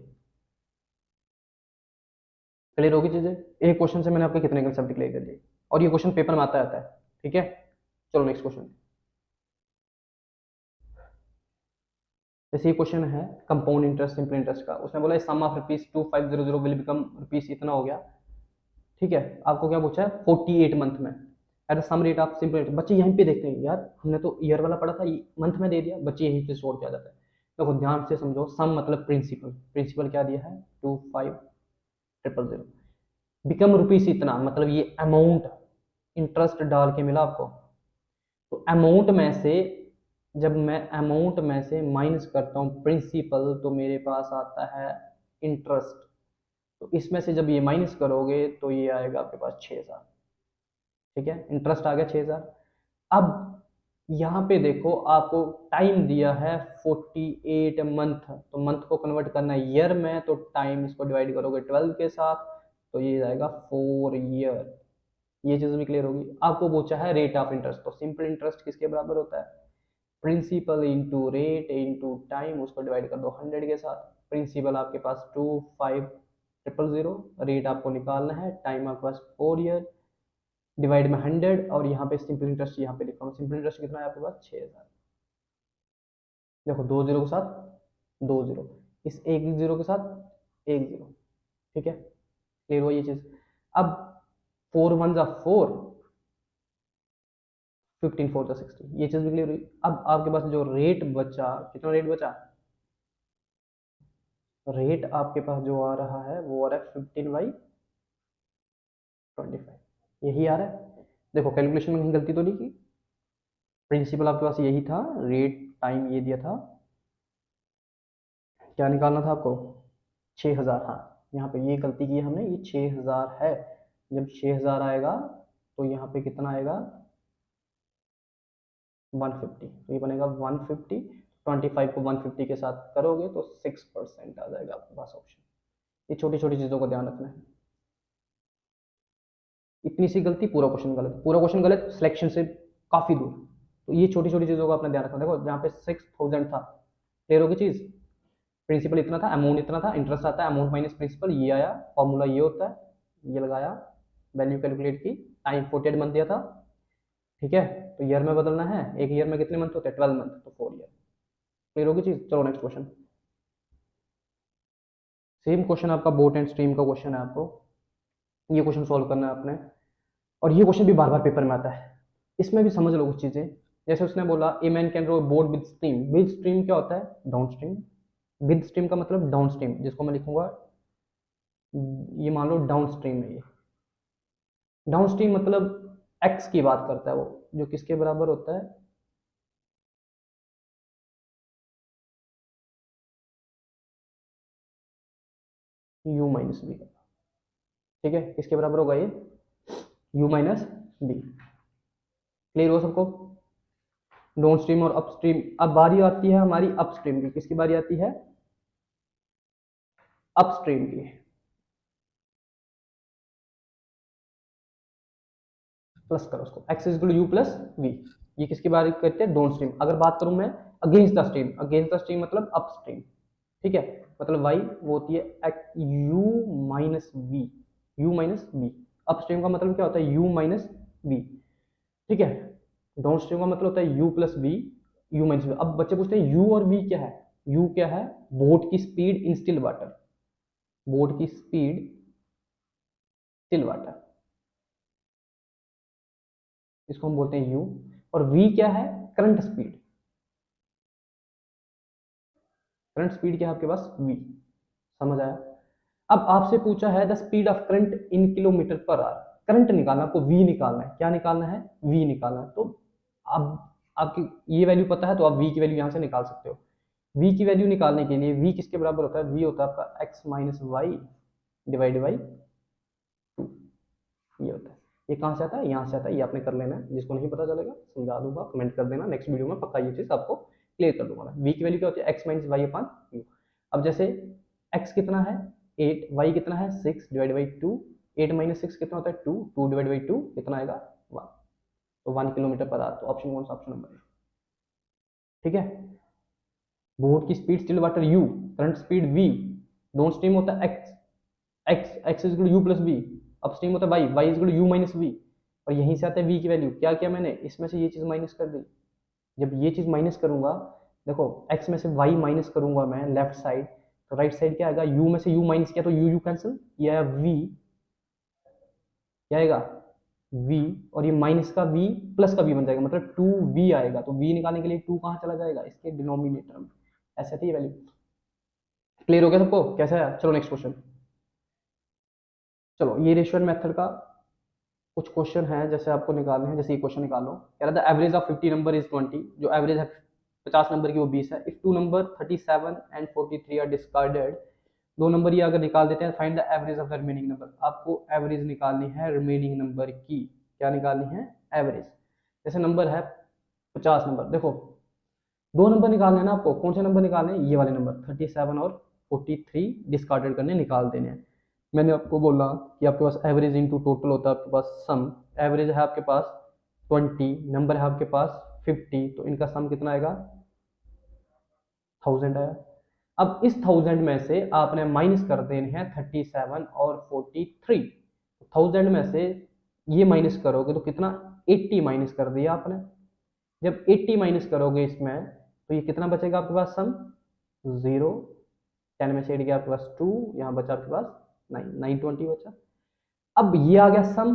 क्लियर होगी चीजें। एक क्वेश्चन से मैंने आपके कितने कंसेप्ट क्लियर कर दिए, और ये क्वेश्चन पेपर में आता रहता है, ठीक है। चलो नेक्स्ट क्वेश्चन। जैसे ये क्वेश्चन है कंपाउंड इंटरेस्ट, सिंपल इंटरेस्ट का, उसने बोला सम ऑफ ₹2500 विल बिकम रुपीस इतना हो गया, ठीक है। आपको क्या पूछा है, 48 मंथ में at the same rate of simple interest. बच्चे यहीं पे देखते हैं यार, हमने तो ईयर वाला पढ़ा था, मंथ में दे दिया, बच्चे यहीं पे छोड़ के आ जाता है। देखो ध्यान से समझो, सम मतलब प्रिंसिपल, प्रिंसिपल क्या दिया है, 2500, बिकम रुपीस इतना, मतलब ये अमाउंट इंटरेस्ट डाल के मिला आपको। तो अमाउंट में से, जब मैं अमाउंट में से माइनस करता हूँ प्रिंसिपल, तो मेरे पास आता है इंटरेस्ट। तो इसमें से जब ये माइनस करोगे तो ये आएगा आपके पास 6,000, ठीक है। इंटरेस्ट आ गया 6,000। अब यहाँ पे देखो आपको टाइम दिया है 48 मंथ, तो मंथ को कन्वर्ट करना है ईयर में, तो टाइम इसको डिवाइड करोगे 12 के साथ, तो ये जाएगा 4 ईयर। ये चीज भी क्लियर होगी। आपको पूछा है रेट ऑफ इंटरेस्ट, तो सिंपल इंटरेस्ट किसके बराबर होता है, principal into rate into time, उसको डिवाइड कर दो 100 के साथ। प्रिंसिपल आपके पास 2500, रेट आपको निकालना है, टाइम आपके पास 4 ईयर, डिवाइड में 100, और यहाँ पे सिंपल इंटरेस्ट यहाँ पे लिखा हूँ। सिंपल इंटरेस्ट कितना है आपके पास, 6,000। देखो 2 जीरो के साथ 2 जीरो, इस एक जीरो के साथ एक जीरो, ठीक है। क्लियर हो ये चीज। अब 4 1 जा 4, 15 4 जा 60, ये चीज भी क्लियर हुई। अब आपके पास जो रेट बचा, कितना रेट बचा, रेट आपके पास जो आ रहा है वो आ रहा है 15/25, यही आ रहा है। देखो कैलकुलेशन में कहीं गलती तो नहीं की, प्रिंसिपल आपके पास यही था, रेट टाइम ये दिया था, क्या निकालना था आपको, 6,000। हाँ, यहाँ पे ये गलती की हमने, ये 6,000 है। जब 6,000 आएगा तो यहाँ पे कितना आएगा, 150, तो ये बनेगा 150। 25 को 150 के साथ करोगे तो 6% आ जाएगा आपके पास ऑप्शन। ये छोटी छोटी चीज़ों का ध्यान रखना है। इतनी सी गलती, पूरा क्वेश्चन गलत, पूरा क्वेश्चन गलत, सिलेक्शन से काफ़ी दूर। तो ये छोटी छोटी चीज़ों का अपना ध्यान रखना। देखो जहाँ पे 6,000 था, क्लियर होगी चीज़। प्रिंसिपल इतना था, अमाउंट इतना था, इंटरेस्ट आता है अमाउंट माइनस प्रिंसिपल, ये आया, फॉर्मूला ये होता है, ये लगाया, वैल्यू कैलकुलेट की, टाइम 48 मंथ दिया था, ठीक है। तो ईयर में बदलना है, एक ईयर में कितने मंथ होते हैं, 12 मंथ, तो 4 ईयर। क्लियर होगी चीज़। चलो नेक्स्ट क्वेश्चन। सेम क्वेश्चन आपका बोट एंड स्ट्रीम का क्वेश्चन है आपको, ये क्वेश्चन सॉल्व करना है आपने, और ये क्वेश्चन भी बार बार पेपर में आता है। इसमें भी समझ लो कुछ चीजें। जैसे उसने बोला a man can row boat with stream, with stream क्या होता है, डाउन स्ट्रीम। विद स्ट्रीम का मतलब डाउन स्ट्रीम, जिसको मैं लिखूंगा, ये मान लो डाउन स्ट्रीम है ये। डाउन स्ट्रीम मतलब एक्स की बात करता है वो, जो किसके बराबर होता है, u माइनस बी, ठीक है, किसके बराबर होगा ये, u माइनस बी। क्लियर हो सबको, डाउन स्ट्रीम और अपस्ट्रीम। अब बारी आती है हमारी अपस्ट्रीम की, किसकी बारी आती है, अपस्ट्रीम की। प्लस करो उसको, x is u plus v, ये किसकी बारी करते हैं, डाउन स्ट्रीम। अगर बात करूं मैं against the stream, against the stream मतलब अपस्ट्रीम, ठीक है, मतलब y वो होती है u minus v, u minus v. Upstream का मतलब क्या होता है, u माइनस वी, ठीक है। डाउन स्ट्रीम का मतलब होता है u plus v, u minus v. अब बच्चे पूछते हैं u और v क्या है, u क्या है, बोट की speed in still water, boat की स्पीड स्टिल वाटर, इसको हम बोलते हैं u। और v क्या है, करंट स्पीड, करंट स्पीड क्या है आपके पास, v। समझ आया। अब आपसे पूछा है the speed of current in kilometre per our, current निकालना, आपको v निकालना है, क्या निकालना है, v निकालना है। तो अब आपकी ये वैल्यू पता है तो आप v की वैल्यू यहां से निकाल सकते हो। v की वैल्यू निकालने के लिए v किसके बराबर होता है, v होता है आपका x minus y divide by 2, ये होता है। ये कहां से आता है, यहां से आता है, ये आपने कर लेना है। जिसको नहीं पता चलेगा समझा दूंगा, कमेंट कर देना, नेक्स्ट वीडियो में पक्का ये चीज आपको क्लियर कर दूंगा मैं। v की वैल्यू क्या होती है, x minus y upon u. अब जैसे x कितना है 8, y कितना है 6 डिवाइड बाई 2, 8 माइनस 6 कितना होता है 2, 2 डिवाइड बाई 2 कितना आएगा 1, तो 1 किलोमीटर पर आवर। तो ऑप्शन कौन सा, ऑप्शन नंबर है, ठीक है। बोट की speed still water u, current speed v, downstream होता है x, x is equal u plus b, upstream होता है y, y is equal u minus v। और यहीं से आता है v की वैल्यू, क्या किया मैंने, इसमें से ये चीज माइनस कर दी। जब ये चीज माइनस करूंगा, देखो x में से y माइनस करूंगा मैं लेफ्ट साइड, तो राइट साइड क्या आएगा, u में से u माइनस किया तो u कैंसिल, ये आया v, क्या आएगा v, और ये माइनस का v प्लस का v बन जाएगा, मतलब 2v आएगा। तो v निकालने के लिए 2 कहाँ चला जाएगा, इसके डिनोमिनेटर में। ऐसे थी ये वैल्यू। क्लियर हो गया सबको, कैसा है, चलो नेक्स्ट क्वेश्चन। चलो ये रेशियो मेथड का कुछ क्वेश्चन है, जैसे आपको निकालने हैं। जैसे ये क्वेश्चन निकालो, कह रहा था एवरेज ऑफ 50 नंबर इज 20, जो एवरेज है 50 नंबर की वो 20 है। If two number 37 and 43 are discarded, दो नंबर ये अगर निकाल देते हैं, find the average of the remaining number. आपको एवरेज निकालनी है रिमेनिंग नंबर की, क्या निकालनी है, एवरेज। जैसे नंबर है 50 नंबर, देखो दो नंबर निकालने हैं ना आपको, कौन से नंबर निकालने हैं, ये वाले नंबर 37 और 43 डिस्कार्डेड करने निकाल देने हैं। मैंने आपको बोला कि आपके पास एवरेज इंटू टोटल होता है आपके पास सम। एवरेज है आपके पास 20, नंबर है आपके पास 50, तो इनका सम कितना आएगा 1000 आया। अब इस 1000 में से आपने माइनस कर देने हैं 37 और 43। 1000 में से ये माइनस करोगे तो कितना, 80 माइनस कर दिया आपने। जब 80 माइनस करोगे इसमें, तो ये कितना बचेगा आपके पास सम, 0, 10 में से 8 गया आपके पास 2, यहाँ बचा आपके पास 9, 920 बचा। अब ये आ गया सम,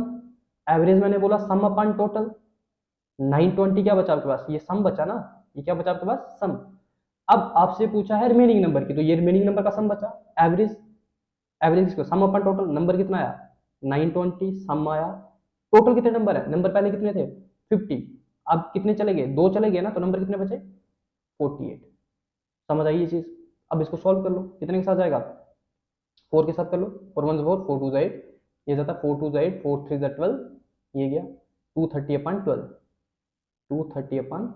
एवरेज मैंने बोला सम अपन टोटल, 920 क्या बचा आपके पास, ये सम बचा ना, ये क्या बचा आपके पास सम। अब आपसे पूछा है रिमेनिंग नंबर की, तो ये रिमेनिंग नंबर का सम बचा, एवरेज, एवरेज किसको, सम अपन टोटल, नंबर कितना आया 920, सम आया। टोटल कितने नंबर है, नंबर पहले कितने थे 50, अब कितने चले गए, दो चले गए ना, तो नंबर कितने बचे 48। समझ आई ये चीज। अब इसको सॉल्व कर लो, कितने के साथ जाएगा, 4 के साथ कर लो, 4 1 4, 4 2 8, ये जाता 4 2 8, 4 3 12, ये गया 230 अपन 12, 230 अपन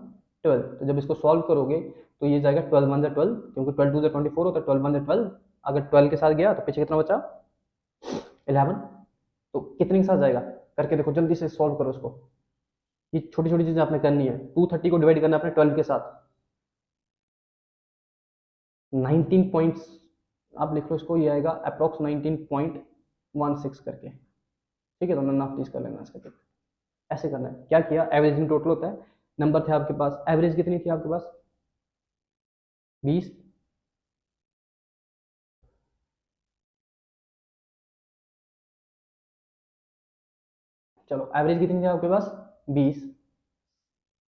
12। तो जब इसको सॉल्व करोगे तो ये जाएगा 12 1 12, क्योंकि 12 2 24 होता है, 12 1 12। अगर 12 के साथ गया तो पीछे कितना बचा 11, तो कितने के साथ जाएगा, करके देखो जल्दी से सॉल्व करो उसको। ये छोटी छोटी चीजें आपने करनी है, 230 को डिवाइड करना है अपने 12 के साथ, 19 पॉइंट्स आप लिख लो इसको, ये आएगा अप्रोक्स 19.16 करके, ठीक है। तो नन ऑफ दिस कर लेना इसका, ऐसे करना है। क्या किया, एवरेज इन टोटल होता है, नंबर थे आपके पास, एवरेज कितनी थी आपके पास 20, चलो एवरेज कितनी थी आपके पास 20,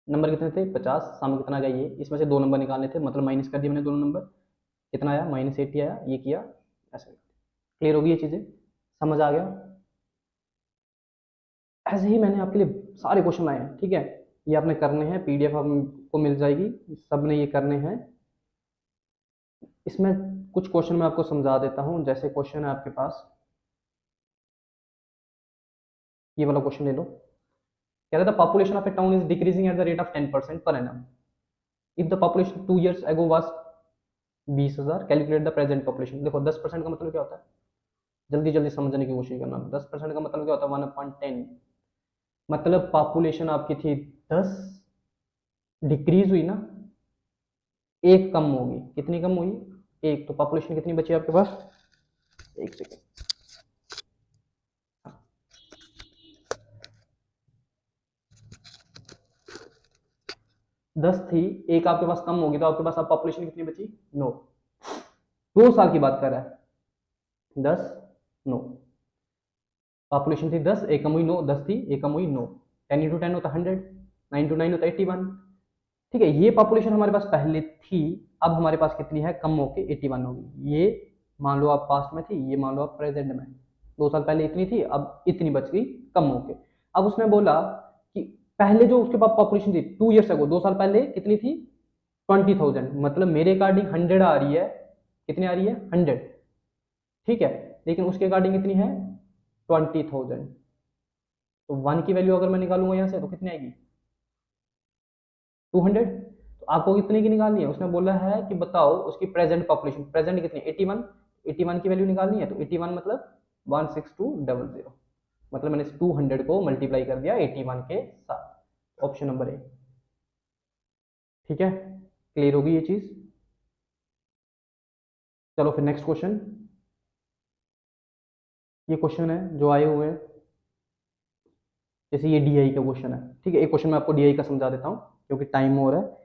नंबर कितने थे 50, सम कितना गया ये, इसमें से दो नंबर निकालने थे, मतलब माइनस कर दिया मैंने दोनों नंबर, कितना आया -80 आया, ये किया ऐसे। क्लियर होगी ये चीजें, समझ आ गया। ऐसे ही मैंने आपके लिए सारे क्वेश्चन लाए हैं, ठीक है। ये आपने करने हैं, पीडीएफ आपको मिल जाएगी, सब ने ये करने हैं। इसमें कुछ क्वेश्चन मैं आपको समझा देता हूँ। जैसे क्वेश्चन है आपके पास, ये वाला क्वेश्चन ले लो। कह रहा था population of A town is decreasing at the rate of 10% per annum if the population 2 years ago was 20,000, calculate the present population. देखो 10% का मतलब क्या होता है, जल्दी जल्दी समझने की कोशिश करना। 10% का मतलब क्या होता है, 1/10। मतलब पॉपुलेशन आपकी थी 10, डिक्रीज हुई ना, एक कम होगी। कितनी कम हुई, एक। तो पॉपुलेशन कितनी बची आपके पास, एक सेकेंड, 10 थी, एक आपके पास कम होगी, तो आपके पास अब पॉपुलेशन कितनी बची, 9। 2 साल की बात कर रहा है, 10 9, पॉपुलेशन थी 10, एक कम हुई 9, 10 थी एक कम हुई 9, 10 इंटू 10 होता 100, 9 इंटू 9 होता 81। ठीक है, ये पॉपुलेशन हमारे पास पहले थी, अब हमारे पास कितनी है, कम होके 81 होगी। ये मान लो आप पास्ट में थी, ये मान लो आप प्रेजेंट में। 2 साल पहले इतनी थी, अब इतनी बच गई कम होके। अब उसने बोला कि पहले जो उसके पास पॉपुलेशन थी 2 years ago, 2 साल पहले कितनी थी, 20,000। मतलब मेरे अकॉर्डिंग 100 आ रही है, कितनी आ रही है, 100। ठीक है, लेकिन उसके अकॉर्डिंग कितनी है, 20,000। तो 1 की वैल्यू अगर मैं निकालूंगा यहाँ से तो कितनी आएगी, 200। तो आपको कितने की निकालनी है, उसने बोला है कि बताओ उसकी प्रेजेंट पॉपुलेशन, प्रेजेंट कितनी, 81। 81 की वैल्यू निकालनी है, तो 81 मतलब 16200। मतलब मैंने 200 को मल्टीप्लाई कर दिया 81 के साथ। Option number A. ठीक है, क्लियर होगी ये चीज। चलो फिर नेक्स्ट क्वेश्चन। ये क्वेश्चन है जो आए हुए हैं, जैसे ये डीआई का क्वेश्चन है। ठीक है, एक क्वेश्चन मैं आपको डीआई का समझा देता हूँ, क्योंकि टाइम हो रहा है।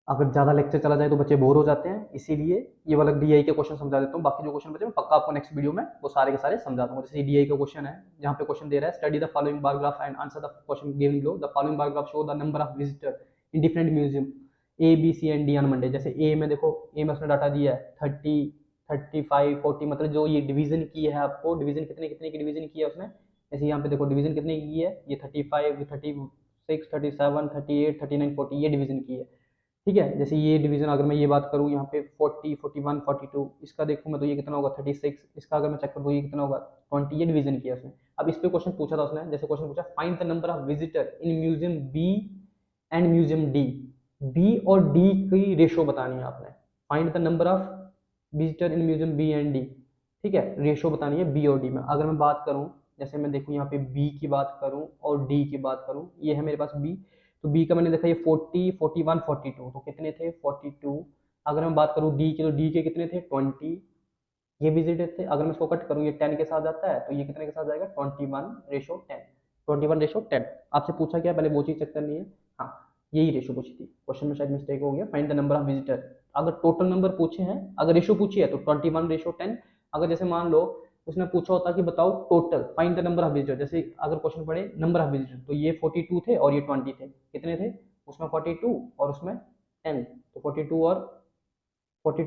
अगर ज़्यादा लेक्चर चला जाए तो बच्चे बोर हो जाते हैं, इसीलिए ये वाला डीआई के क्वेश्चन समझा देता हूँ। बाकी जो क्वेश्चन बचे मैं पक्का आपको नेक्स्ट वीडियो में वो सारे के सारे समझा दूंगा। जैसे डीआई का क्वेश्चन है, जहाँ पे क्वेश्चन दे रहा है study the following bar graph and answer the question given below. The following bar graph show the number of visitor in different museum A B C and D on Monday. जैसे A में देखो, ए में उसने data दिया है 30, 35, 40, मतलब जो ये डिवीजन की है, आपको डिवीजन कितने कितने की डिवीजन की है उसने। जैसे यहाँ पे देखो डिवीजन कितने की है, ये 35, 36, 37, 38, 39, 40, ये डिवीजन की है। ठीक है, जैसे ये डिवीजन अगर मैं ये बात करूँ यहाँ पे 40, 41, 42, इसका देखूँ मैं तो ये कितना होगा 36, इसका अगर मैं चेक करूँ तो ये कितना होगा 20, ये डिवीजन किया उसने। अब इस पे क्वेश्चन पूछा था उसने, जैसे क्वेश्चन पूछा find the number of visitor in museum B and museum D. B और डी की रेशो बतानी है आपने। Find the number of visitor in museum B and D. ठीक है, रेशो बतानी है बी और डी में। अगर मैं बात करूँ, जैसे मैं देखूँ यहाँ पे बी की बात करूँ और डी की बात करूँ, ये है मेरे पास बी। तो बी का मैंने देखा ये 40, 41, 42, तो कितने थे 42। अगर मैं बात करूँ डी की, तो डी के कितने थे 20, ये विजिटेड थे। अगर मैं इसको कट करूँ, ये 10 के साथ जाता है, तो ये कितने के साथ जाएगा 21:10, 21:10। आपसे पूछा क्या, पहले वो चीज चेक करनी है। हाँ, यही रेशो पूछी थी, क्वेश्चन में शायद मिस्टेक हो गया। Find the number of visitor, अगर टोटल नंबर पूछे हैं, अगर रेशो पूछी है तो 21:10। अगर जैसे मान लो उसने पूछा होता कि बताओ total, find the number of visitor, जैसे अगर क्वेश्चन पढ़े नंबर ऑफ विजिटर, तो ये 42 थे और ये 20 थे। कितने थे उसमें 42 और उसमें 10, तो 42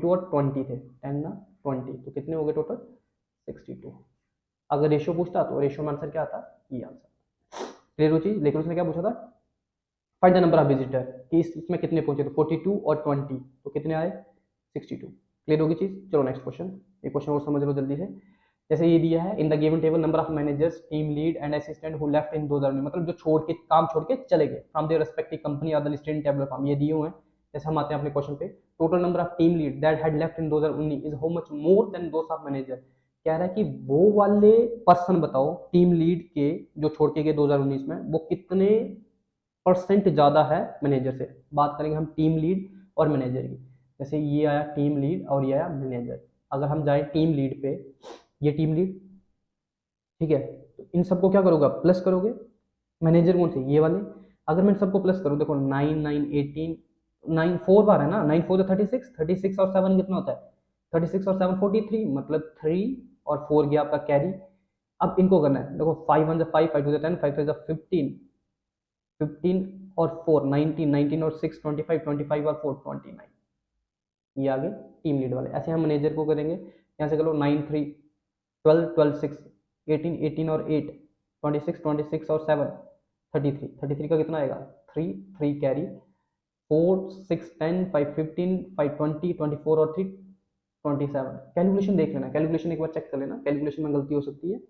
और 20 थे, 10 ना 20, तो कितने हो गए टोटल 62। अगर रेशियो पूछता तो रेशियो में आंसर क्या आता, ये आंसर। क्लियर हो चीज। लेकिन उसने क्या पूछा था, find the number of visitor, कि इसमें कितने पहुंचे, तो 42 और 20, तो कितने आए 62। क्लियर होगी चीज। चलो नेक्स्ट क्वेश्चन, ये क्वेश्चन और समझ लो जल्दी से। जैसे ये दिया है in the given table number of managers, team lead and assistant who left in 2000, मतलब जो छोड़ के, काम छोड़ के चले गए from their respective company are the listed in table form, ये दिए हुए हैं। जैसे हम आते हैं अपने क्वेश्चन पे, total number of team lead that had left in 2019 is how much more than those of manager. कह रहा है कि वो वाले पर्सन बताओ टीम लीड के जो छोड़ के गए 2019 में, वो कितने परसेंट ज्यादा है मैनेजर से। बात करेंगे हम टीम लीड और मैनेजर की। जैसे ये आया टीम लीड और ये आया मैनेजर। अगर हम जाए टीम लीड पे, ये टीम लीड, ठीक है, तो इन सबको क्या करोगे, प्लस करोगे। मैनेजर कौन से, ये वाले। अगर मैं इन सबको प्लस करूँ, देखो 9, 9, 18, 9 4 बार है ना, 9 4 36, 36 और 7 कितना होता है 36 और 7 43, मतलब 3 और 4 गया आपका कैरी। अब इनको करना है, देखो 5 1 5, 5 2 10, 5 5 15, 15 और 4 19, 19 और 6 25, 25 और 4 29, ये आगे टीम लीड वाले। ऐसे हम मैनेजर को करेंगे, यहाँ से करो 9 3 12, 12 6, 18, 18 और 8 26, 26 और 7 33, 33 का कितना आएगा 3, 3 कैरी, 4 6 10, 5 15, 5 20, 24 और 3 27। कैलकुलेशन देख लेना, कैलकुलेशन एक बार चेक कर लेना, कैलकुलेशन में गलती हो सकती है।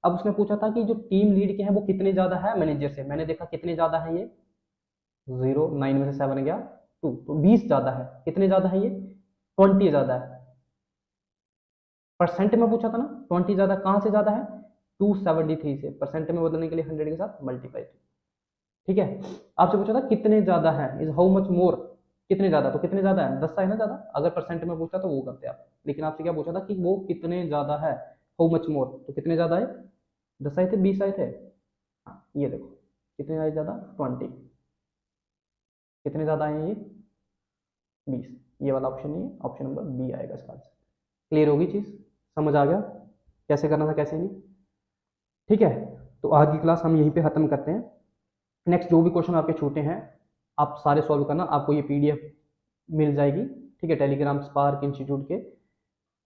अब उसने पूछा था कि जो टीम लीड के हैं वो कितने ज़्यादा है मैनेजर से, मैंने देखा कितने ज़्यादा है ये, 0, 9 में से 7 गया 2, तो 20 ज़्यादा है। कितने ज़्यादा है ये, 20 ज़्यादा है। परसेंट में पूछा था ना, 20 ज़्यादा, कहाँ से ज़्यादा है, 273 से, परसेंट में बदलने के लिए 100 के साथ मल्टीप्लाई। ठीक है, आपसे पूछा था कितने ज़्यादा है, इज हाउ मच मोर, कितने ज़्यादा, तो कितने ज़्यादा है, 10 है ना ज़्यादा, अगर परसेंट में पूछता तो वो करते आप, लेकिन आपसे क्या पूछा था कि वो कितने ज़्यादा है, हाउ मच मोर, तो कितने ज़्यादा है, 10 आए थे, 20 आए थे, हाँ ये देखो कितने आए ज़्यादा, 20, कितने ज़्यादा आए हैं ये, 20, ये वाला ऑप्शन नहीं है, ऑप्शन नंबर बी आएगा इसका आंसर। क्लियर होगी चीज़, समझ आ गया कैसे करना था कैसे नहीं। ठीक है, तो आज की क्लास हम यहीं पे ख़त्म करते हैं। नेक्स्ट जो भी क्वेश्चन आपके छूटे हैं आप सारे सॉल्व करना, आपको ये पीडीएफ मिल जाएगी, ठीक है, टेलीग्राम स्पार्क इंस्टीट्यूट के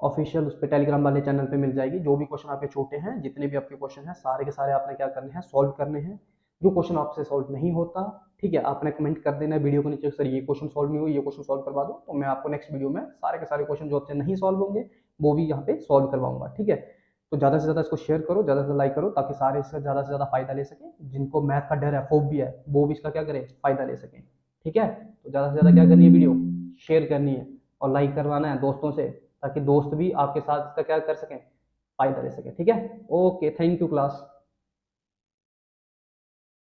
ऑफिशियल उस पर टेलीग्राम वाले चैनल पे मिल जाएगी। जो भी क्वेश्चन आपके छोटे हैं, जितने भी आपके क्वेश्चन हैं, सारे के सारे आपने क्या करने हैं, सॉल्व करने हैं। जो क्वेश्चन आपसे सॉल्व नहीं होता, ठीक है, आपने कमेंट कर देना वीडियो के नीचे, सर ये क्वेश्चन सॉल्व नहीं हुई, ये क्वेश्चन सॉल्व करवा दो, तो मैं आपको नेक्स्ट वीडियो में सारे के सारे क्वेश्चन जो आपसे नहीं सॉल्व होंगे वो भी यहाँ पे सॉल्व करवाऊंगा। ठीक है, तो ज़्यादा से ज़्यादा इसको शेयर करो, ज़्यादा से लाइक करो, ताकि सारे इसका ज़्यादा से ज़्यादा फायदा ले सकें। जिनको मैथ का डर है, फोबिया है, वो भी इसका क्या करें, फायदा ले सकें। ठीक है, तो ज़्यादा से ज़्यादा क्या करनी है, वीडियो शेयर करनी है और लाइक करवाना है दोस्तों से, ताकि दोस्त भी आपके साथ इसका क्या कर सकें, फायदा ले सकें। ठीक है, ओके, थैंक यू क्लास।